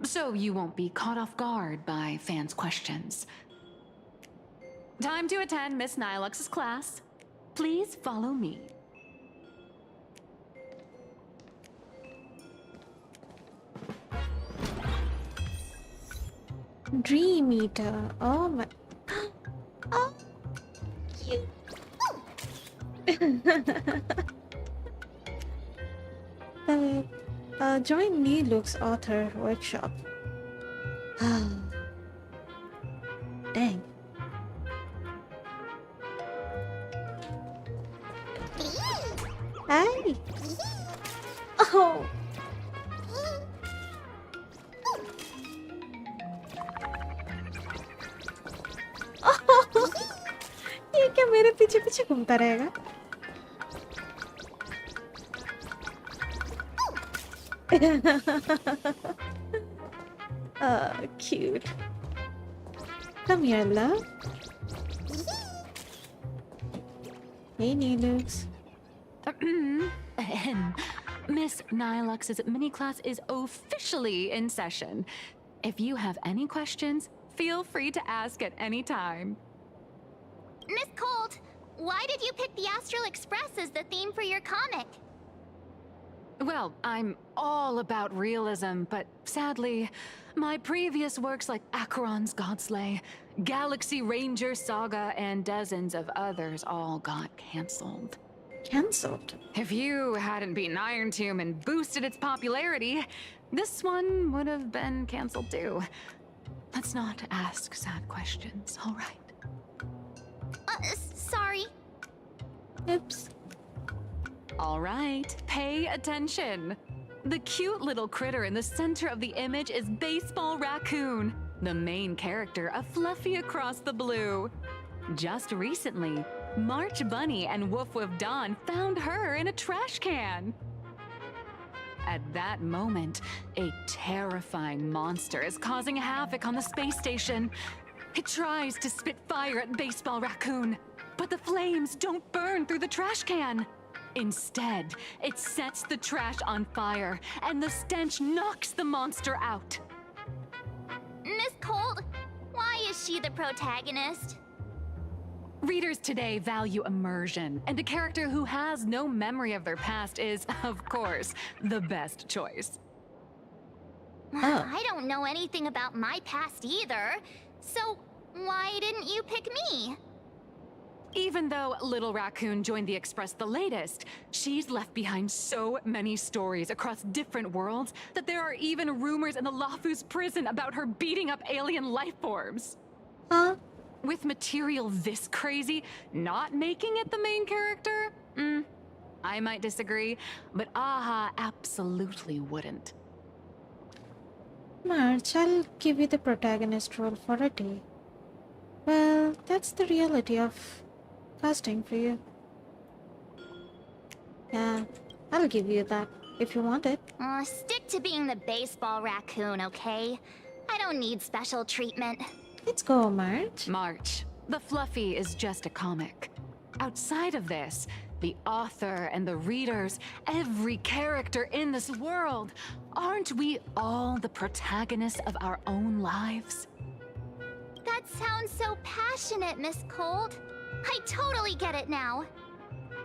S21: so you won't be caught off guard by fans' questions. Time to attend Miss Nilux's class. Please follow me.
S1: Dream Eater. Oh my. Oh, cute. Join Neelook's author workshop. Dang. Hi. Oh. ये क्या मेरे पीछे पीछे घूमता रहेगा? Cute. Come here, love. Hey, Neelux.
S21: Miss Nilux's mini class is officially in session. If you have any questions, feel free to ask at any time.
S2: Miss Colt, why did you pick the Astral Express as the theme for your comic?
S21: Well, I'm all about realism, but sadly, my previous works like Acheron's Godslay, Galaxy Ranger Saga, and dozens of others all got cancelled.
S1: Cancelled?
S21: If you hadn't beaten Iron Tomb and boosted its popularity, this one would have been cancelled too. Let's not ask sad questions, all right?
S2: Sorry.
S1: Oops.
S21: All right, pay attention. The cute little critter in the center of the image is Baseball Raccoon, the main character of Fluffy Across the Blue. Just recently, March Bunny and Woof Woof Dawn found her in a trash can. At that moment, a terrifying monster is causing havoc on the space station. It tries to spit fire at Baseball Raccoon, but the flames don't burn through the trash can. Instead, it sets the trash on fire, and the stench knocks the monster out.
S2: Miss Colt, why is she the protagonist?
S21: Readers today value immersion, and a character who has no memory of their past is, of course, the best choice.
S2: I don't know anything about my past either, so why didn't you pick me?
S21: Even though Little Raccoon joined the Express the latest, she's left behind so many stories across different worlds that there are even rumors in the Lafu's prison about her beating up alien life forms.
S1: Huh?
S21: With material this crazy, not making it the main character? I might disagree, but Aha absolutely wouldn't.
S1: March, I'll give you the protagonist role for a day. Well, that's the reality of casting for you. Yeah, I'll give you that if you want it.
S2: Stick to being the Baseball Raccoon, okay? I don't need special treatment.
S1: Let's go, March.
S21: March, the Fluffy is just a comic. Outside of this, the author and the readers, every character in this world, aren't we all the protagonists of our own lives?
S2: That sounds so passionate, Miss Colt. I totally get it now.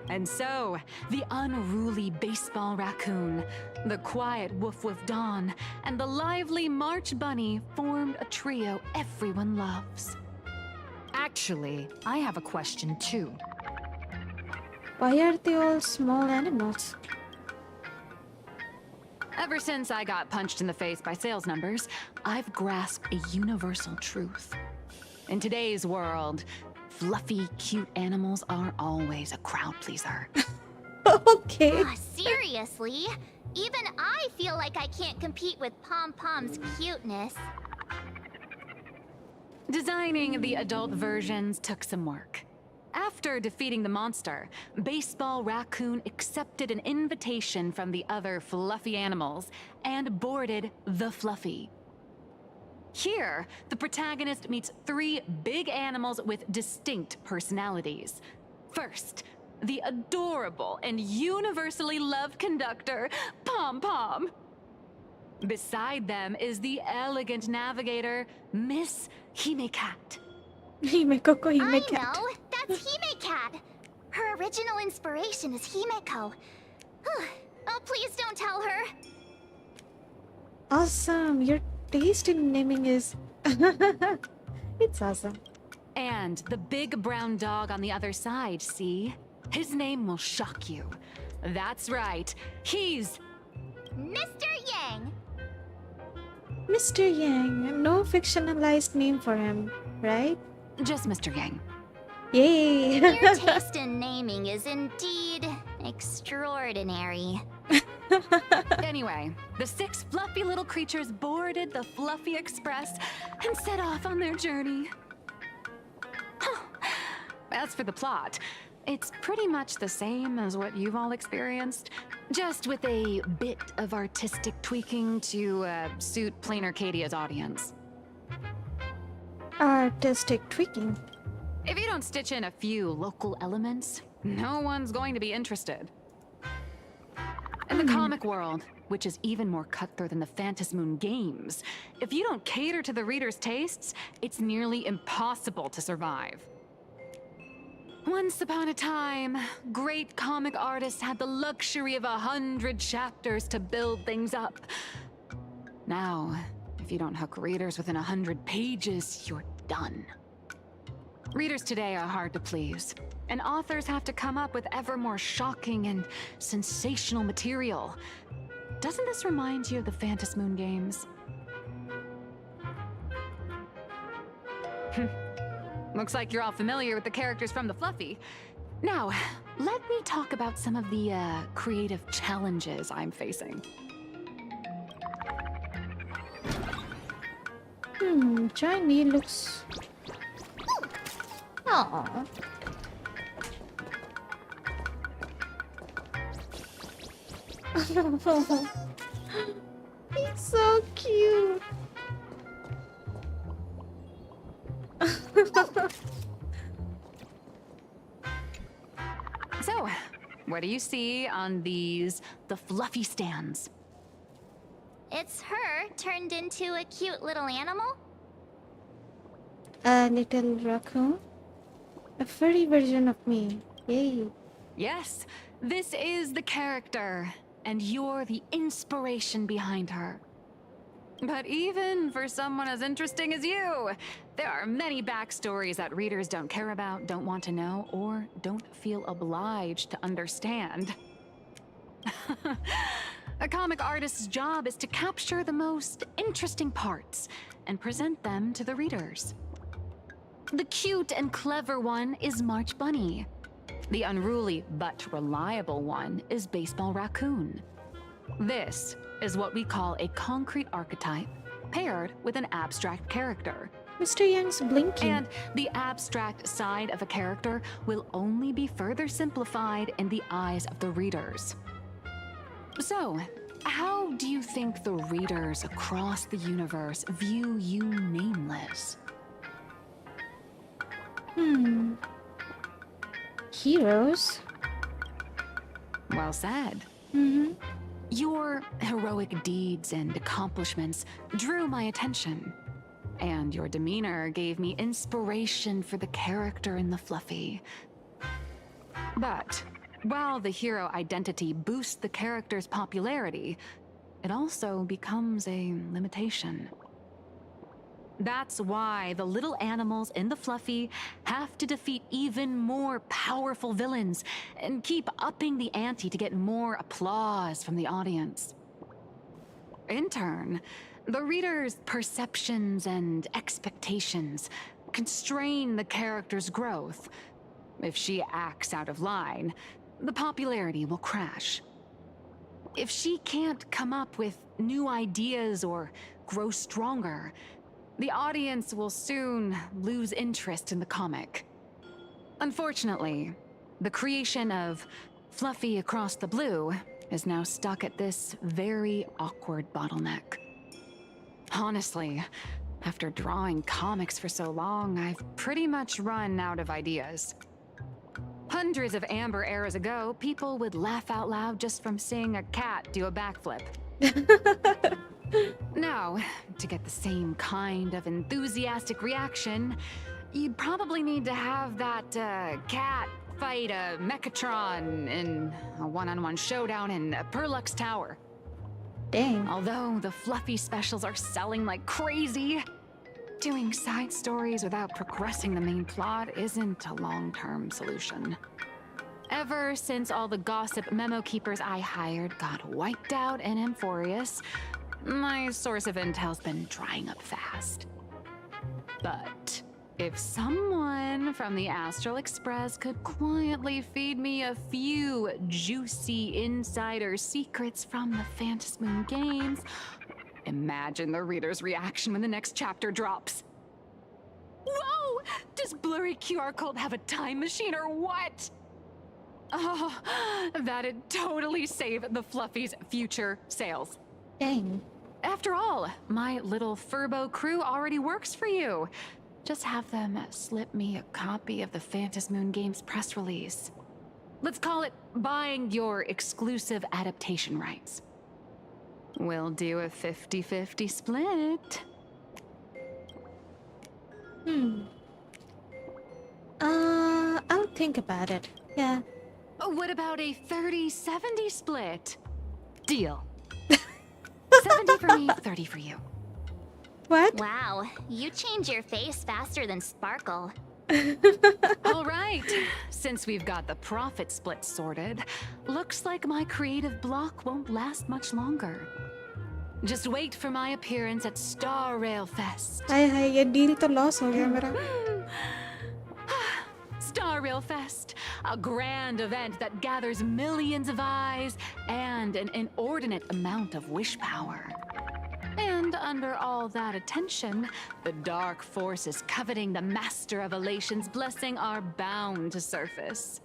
S21: And so, the unruly Baseball Raccoon, the quiet Woof Woof Dawn, and the lively March Bunny formed a trio everyone loves.
S10: Actually, I have a question too.
S1: Why are they all small animals?
S10: Ever since I got punched in the face by sales numbers, I've grasped a universal truth. In today's world, fluffy, cute animals are always a crowd pleaser.
S1: Okay.
S2: Seriously? Even I feel like I can't compete with Pom Pom's cuteness.
S10: Designing the adult versions took some work. After defeating the monster, Baseball Raccoon accepted an invitation from the other fluffy animals and boarded the Fluffy. Here, the protagonist meets 3 big animals with distinct personalities. First, the adorable and universally loved conductor, Pom Pom. Beside them is the elegant navigator, Miss Hime-Cat.
S1: Himeko,
S2: I
S1: Hime-Cat.
S2: know! That's Hime-Cat! Her original inspiration is Himeko. Oh, please don't tell her.
S1: Awesome. Your taste in naming is... It's awesome.
S10: And the big brown dog on the other side, see? His name will shock you. That's right. He's...
S2: Mr. Yang!
S1: Mr. Yang. No fictionalized name for him, right?
S10: Just Mr. Yang.
S1: Yay!
S2: Your taste in naming is indeed extraordinary.
S10: Anyway, the 6 fluffy little creatures boarded the Fluffy Express and set off on their journey. As for the plot, it's pretty much the same as what you've all experienced, just with a bit of artistic tweaking to suit Plain Arcadia's audience.
S1: Artistic tweaking.
S10: If you don't stitch in a few local elements, no one's going to be interested. In the comic world, which is even more cutthroat than the Phantasmoon games, if you don't cater to the reader's tastes, it's nearly impossible to survive. Once upon a time, great comic artists had the luxury of 100 chapters to build things up. Now, if you don't hook readers within 100 pages, you're done. Readers today are hard to please, and authors have to come up with ever more shocking and sensational material. Doesn't this remind you of the Phantasmoon games? Looks like you're all familiar with the characters from the Fluffy. Now, let me talk about some of the creative challenges I'm facing.
S1: Johnny looks... Aww. He's so cute.
S10: So, what do you see on the Fluffy stands?
S2: It's her turned into a cute little animal?
S1: A little raccoon? A furry version of me. Yay.
S10: Yes, this is the character, and you're the inspiration behind her. But even for someone as interesting as you, there are many backstories that readers don't care about, don't want to know, or don't feel obliged to understand. A comic artist's job is to capture the most interesting parts and present them to the readers. The cute and clever one is March Bunny. The unruly but reliable one is Baseball Raccoon. This is what we call a concrete archetype paired with an abstract character.
S1: Mr. Yang's blinking.
S10: And the abstract side of a character will only be further simplified in the eyes of the readers. So, how do you think the readers across the universe view you nameless?
S1: Heroes?
S10: Well said. Your heroic deeds and accomplishments drew my attention, and your demeanor gave me inspiration for the character in the Fluffy. But while the hero identity boosts the character's popularity, it also becomes a limitation.
S7: That's why the little animals in the Fluffy have to defeat even more powerful villains and keep upping the ante to get more applause from the audience. In turn, the reader's perceptions and expectations constrain the character's growth. If she acts out of line, the popularity will crash. If she can't come up with new ideas or grow stronger, the audience will soon lose interest in the comic. Unfortunately, the creation of Fluffy Across the Blue is now stuck at this very awkward bottleneck. Honestly, after drawing comics for so long, I've pretty much run out of ideas. Hundreds of Amber eras ago, people would laugh out loud just from seeing a cat do a backflip. Now, to get the same kind of enthusiastic reaction, you'd probably need to have that cat fight a Mechatron in a one-on-one showdown in Perlux Tower.
S1: Dang.
S7: Although the Fluffy specials are selling like crazy, doing side stories without progressing the main plot isn't a long-term solution. Ever since all the gossip memo keepers I hired got wiped out in Amphorius, my source of intel's been drying up fast. But if someone from the Astral Express could quietly feed me a few juicy insider secrets from the Phantasmoon games, imagine the reader's reaction when the next chapter drops. Whoa! Does blurry QR code have a time machine or what? Oh, that'd totally save the Fluffy's future sales.
S1: Dang.
S7: After all, my little Furbo crew already works for you. Just have them slip me a copy of the Phantasmoon Games press release. Let's call it buying your exclusive adaptation rights. We'll do a 50-50 split.
S1: I'll think about it. Yeah.
S7: What about a 30-70 split? Deal. 70 for me, 30 for you.
S1: What?
S2: Wow, you change your face faster than Sparkle.
S7: All right, since we've got the profit split sorted, looks like my creative block won't last much longer. Just wait for my appearance at Starrail Fest.
S1: हाय ये deal तो loss हो गया मेरा.
S7: Starrail Fest, a grand event that gathers millions of eyes and an inordinate amount of wish power. And under all that attention, the dark forces coveting the Master of Elation's blessing are bound to surface.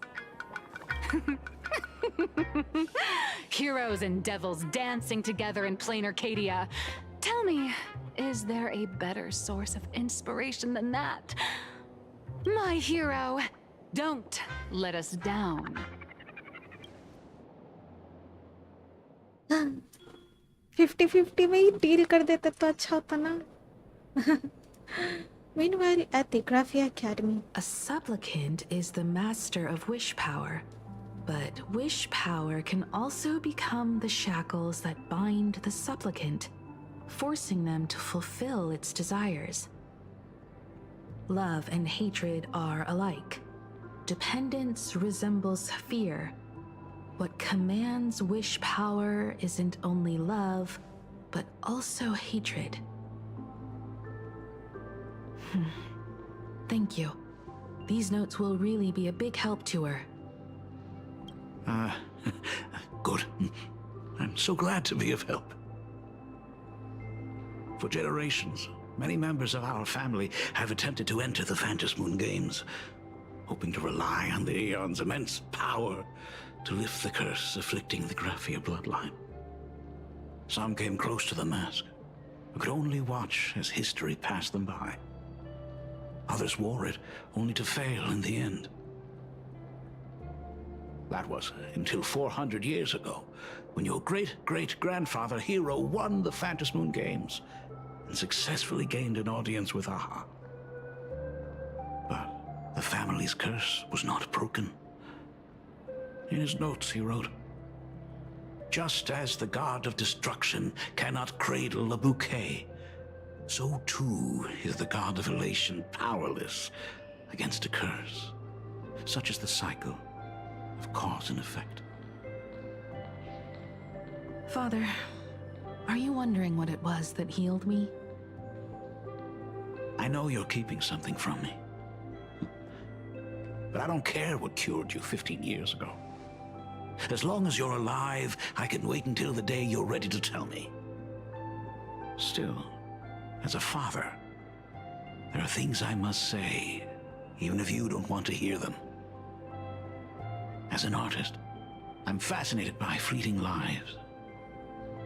S7: Heroes and devils dancing together in plain Arcadia. Tell me, is there a better source of inspiration than that? My hero, don't let us down.
S1: 50-50 में ही deal कर देते तो अच्छा होता ना. Meanwhile, at the Graphia Academy,
S5: a supplicant is the master of wish power, but wish power can also become the shackles that bind the supplicant, forcing them to fulfill its desires. Love and hatred are alike. Dependence resembles fear. What commands wish power isn't only love, but also hatred. Thank you. These notes will really be a big help to her.
S14: Good. I'm so glad to be of help. For generations, many members of our family have attempted to enter the Phantasmoon Games, hoping to rely on the Aeon's immense power to lift the curse afflicting the Graphia bloodline. Some came close to the mask, but could only watch as history passed them by. Others wore it, only to fail in the end. That was until 400 years ago, when your great-great-grandfather Hero won the Phantasmoon Games and successfully gained an audience with Aha. But the family's curse was not broken. In his notes, he wrote, "Just as the god of destruction cannot cradle a bouquet, so too is the god of elation powerless against a curse. Such is the cycle of cause and effect.
S5: Father, are you wondering what it was that healed me?
S14: I know you're keeping something from me. But I don't care what cured you 15 years ago. As long as you're alive, I can wait until the day you're ready to tell me. Still, as a father, there are things I must say, even if you don't want to hear them. As an artist, I'm fascinated by fleeting lives.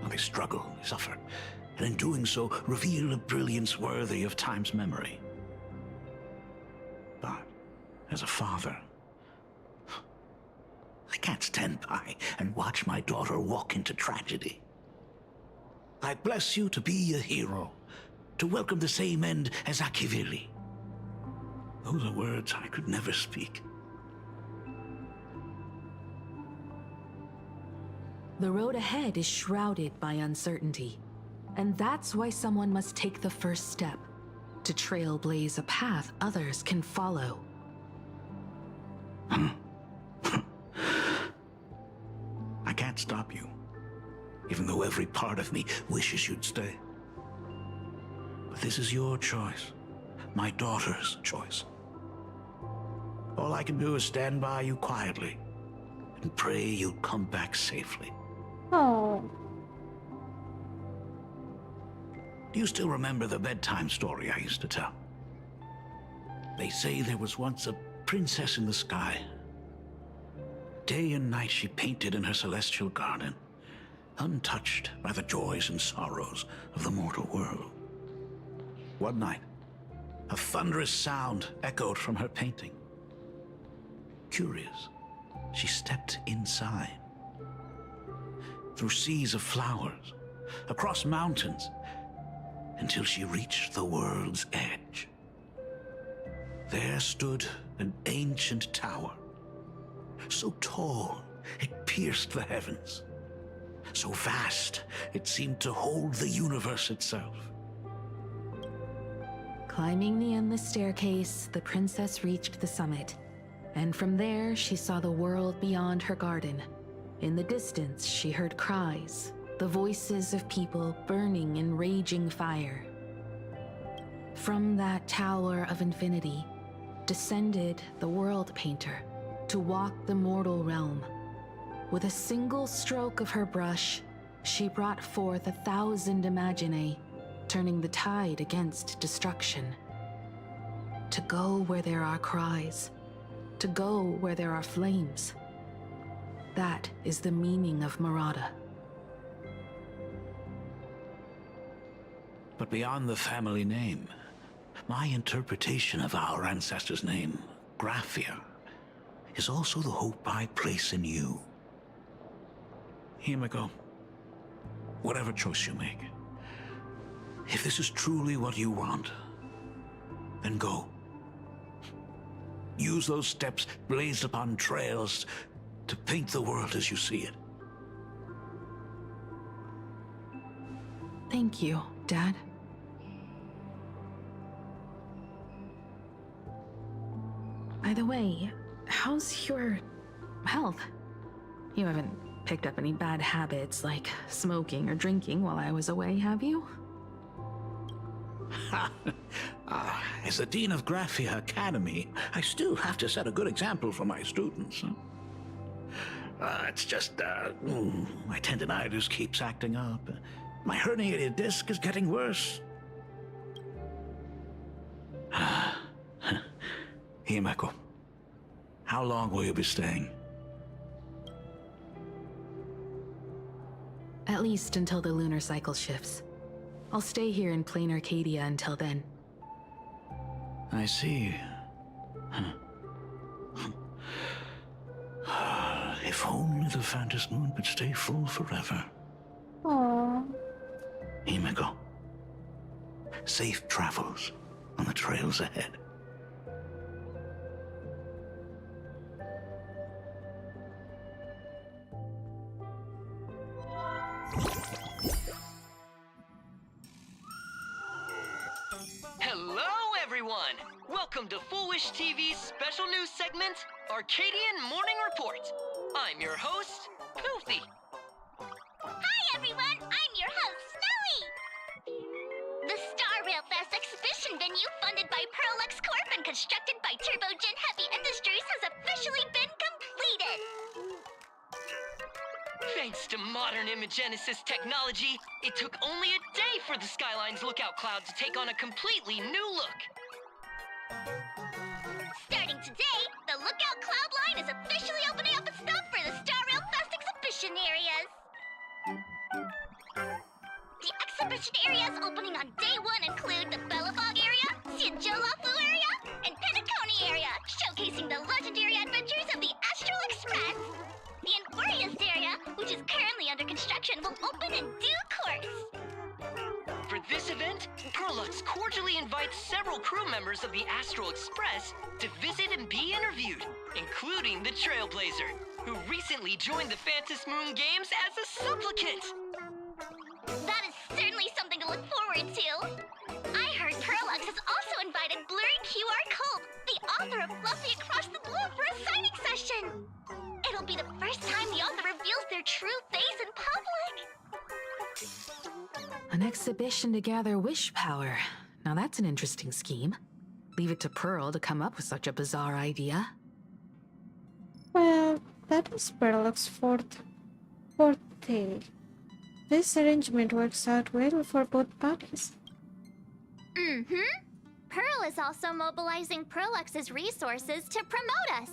S14: How they struggle, they suffer, and in doing so, reveal a brilliance worthy of time's memory. But, as a father, I can't stand by and watch my daughter walk into tragedy. I bless you to be a hero, to welcome the same end as Akivili. Those are words I could never speak.
S5: The road ahead is shrouded by uncertainty, and that's why someone must take the first step to trailblaze a path others can follow.
S14: I can't stop you, even though every part of me wishes you'd stay. But this is your choice, my daughter's choice. All I can do is stand by you quietly and pray you'll come back safely.
S1: Oh.
S14: Do you still remember the bedtime story I used to tell? They say there was once a princess in the sky. Day and night she painted in her celestial garden, untouched by the joys and sorrows of the mortal world. One night, a thunderous sound echoed from her painting. Curious, she stepped inside. Through seas of flowers, across mountains, until she reached the world's edge. There stood an ancient tower, so tall it pierced the heavens, so vast it seemed to hold the universe itself.
S5: Climbing the endless staircase, the princess reached the summit, and from there she saw the world beyond her garden. In the distance, she heard cries, the voices of people burning in raging fire. From that tower of infinity descended the world painter to walk the mortal realm. With a single stroke of her brush, she brought forth 1,000 imaginae, turning the tide against destruction. To go where there are cries, to go where there are flames. That is the meaning of Murata.
S14: But beyond the family name, my interpretation of our ancestors' name, Graphia, is also the hope I place in you. Himiko, whatever choice you make, if this is truly what you want, then go. Use those steps blazed upon trails to paint the world as you see it.
S5: Thank you, Dad. By the way, how's your health? You haven't picked up any bad habits like smoking or drinking while I was away, have you?
S14: As the Dean of Graphia Academy, I still have to set a good example for my students. It's just, my tendinitis keeps acting up. My herniated disc is getting worse. Himeko, how long will you be staying?
S5: At least until the lunar cycle shifts. I'll stay here in plain Arcadia until then.
S14: I see. If only the Phantom Moon could stay full forever.
S1: Aww.
S14: Himiko, safe travels on the trails ahead.
S15: everyone! Welcome to Foolish TV's special news segment, Arcadian Morning Report. I'm your host, Goofy.
S2: Hi everyone, I'm your host, Snowy! The Starrail Fest exhibition venue funded by Pearlux Corp and constructed by Turbogen Heavy Industries has officially been completed!
S15: Thanks to modern imagenesis technology, it took only a day for the Skyline's lookout cloud to take on a completely new look.
S2: Starting today, the Lookout Cloud line is officially opening up a stop for the Starrail Fest exhibition areas. The exhibition areas opening on day 1 include the Bellabog area, Siajolafu area, and Penacony area, showcasing the legendary adventures of the Astral Express. The Inglorious area, which is currently under construction, will open in due course.
S15: For this event, Pearlux cordially invites several crew members of the Astral Express to visit and be interviewed, including the Trailblazer, who recently joined the Phantom Moon Games as a supplicant.
S2: That is certainly something to look forward to. I heard Pearlux has also invited Blurry QR Cole, the author of Fluffy Across the Blue, for a signing session. It'll be the first time the author reveals their true face in public.
S5: An exhibition to gather wish power. Now that's an interesting scheme. Leave it to Pearl to come up with such a bizarre idea.
S1: Well, that is Pearl's forte. This arrangement works out well for both parties.
S2: Pearl is also mobilizing Pearlux's resources to promote us.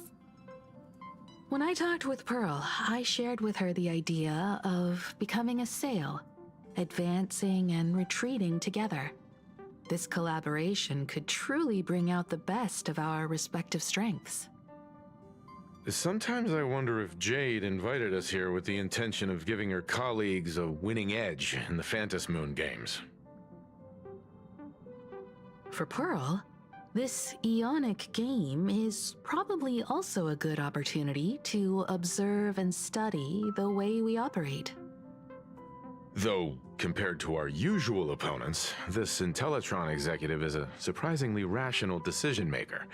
S5: When I talked with Pearl, I shared with her the idea of becoming a sail, advancing and retreating together. This collaboration could truly bring out the best of our respective strengths.
S3: Sometimes I wonder if Jade invited us here with the intention of giving her colleagues a winning edge in the Phantom Moon Games.
S5: For Pearl, this Ionic game is probably also a good opportunity to observe and study the way we operate.
S3: Though, compared to our usual opponents, this Intellitron executive is a surprisingly rational decision maker.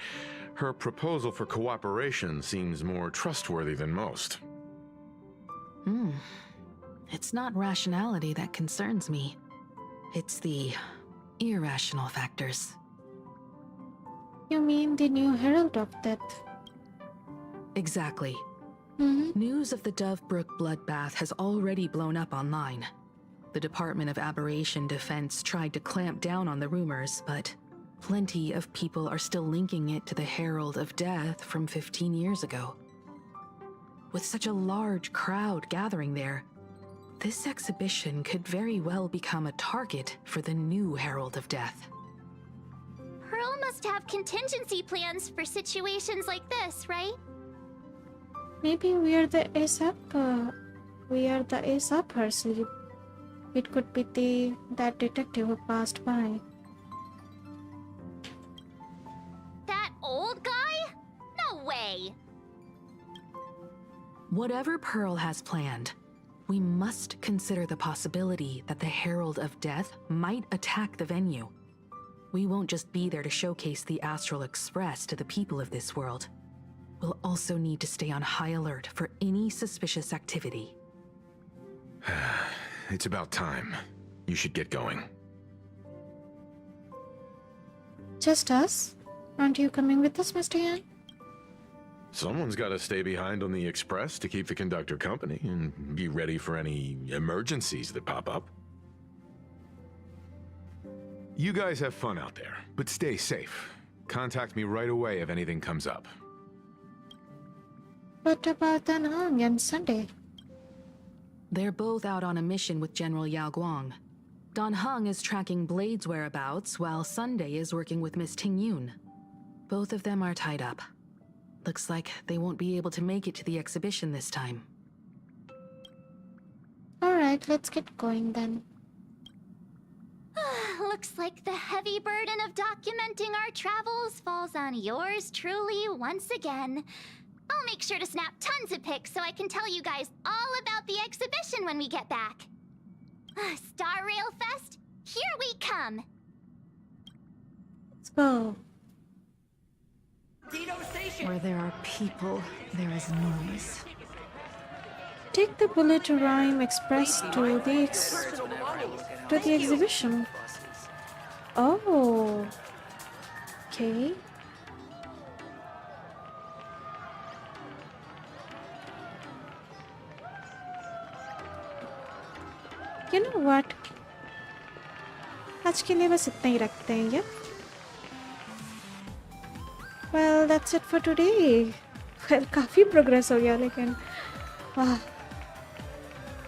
S3: Her proposal for cooperation seems more trustworthy than most.
S5: It's not rationality that concerns me. It's the irrational factors.
S1: You mean the new Herald of Death?
S5: Exactly. News of the Dovebrook bloodbath has already blown up online. The Department of Aberration Defense tried to clamp down on the rumors, but plenty of people are still linking it to the Herald of Death from 15 years ago. With such a large crowd gathering there, this exhibition could very well become a target for the new Herald of Death.
S2: Pearl must have contingency plans for situations like this, right?
S1: Maybe we are the ASAPers. It could be that detective who passed by.
S2: That old guy? No way!
S5: Whatever Pearl has planned, we must consider the possibility that the Herald of Death might attack the venue. We won't just be there to showcase the Astral Express to the people of this world. We'll also need to stay on high alert for any suspicious activity.
S3: It's about time. You should get going.
S1: Just us? Aren't you coming with us, Mr. Yan?
S3: Someone's got to stay behind on the Express to keep the conductor company and be ready for any emergencies that pop up. You guys have fun out there, but stay safe. Contact me right away if anything comes up.
S1: What about Dan Hong and Sunday?
S5: They're both out on a mission with General Yao Guang. Dan Heng is tracking Blade's whereabouts, while Sunday is working with Miss Ting Yun. Both of them are tied up. Looks like they won't be able to make it to the exhibition this time.
S1: Alright, let's get going then.
S2: Looks like the heavy burden of documenting our travels falls on yours truly once again. I'll make sure to snap tons of pics so I can tell you guys all about the exhibition when we get back. Starrail Fest, here we come!
S1: Let's go.
S5: Where there are people, there is noise.
S1: Take the bullet rhyme express to the exhibition. Oh. Okay. You know what? आज के लिए बस इतना ही रखते हैं ये. Well, that's it for today. Well, काफी progress हो गया लेकिन वाह.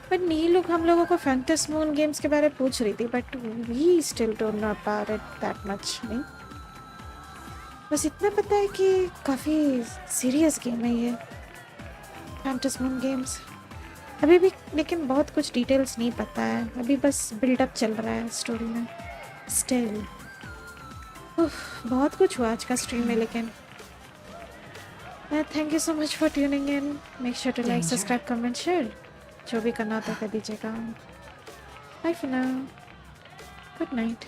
S1: But नहीं लोग हम लोगों को फैंटस मून गेम्स के बारे में पूछ रही थी, but we still don't know about it that much, नहीं? बस इतना पता है कि काफी सीरियस गेम है ये फैंटस मून गेम्स. अभी भी लेकिन बहुत कुछ डिटेल्स नहीं पता है. अभी बस बिल्डअप चल रहा है स्टोरी में. स्टिल बहुत कुछ हुआ आज का स्ट्रीम में लेकिन. Thank you so much for tuning in. Make sure to like, subscribe, comment, share. जो भी करना होता है कर दीजिएगा. Bye for now. Good night.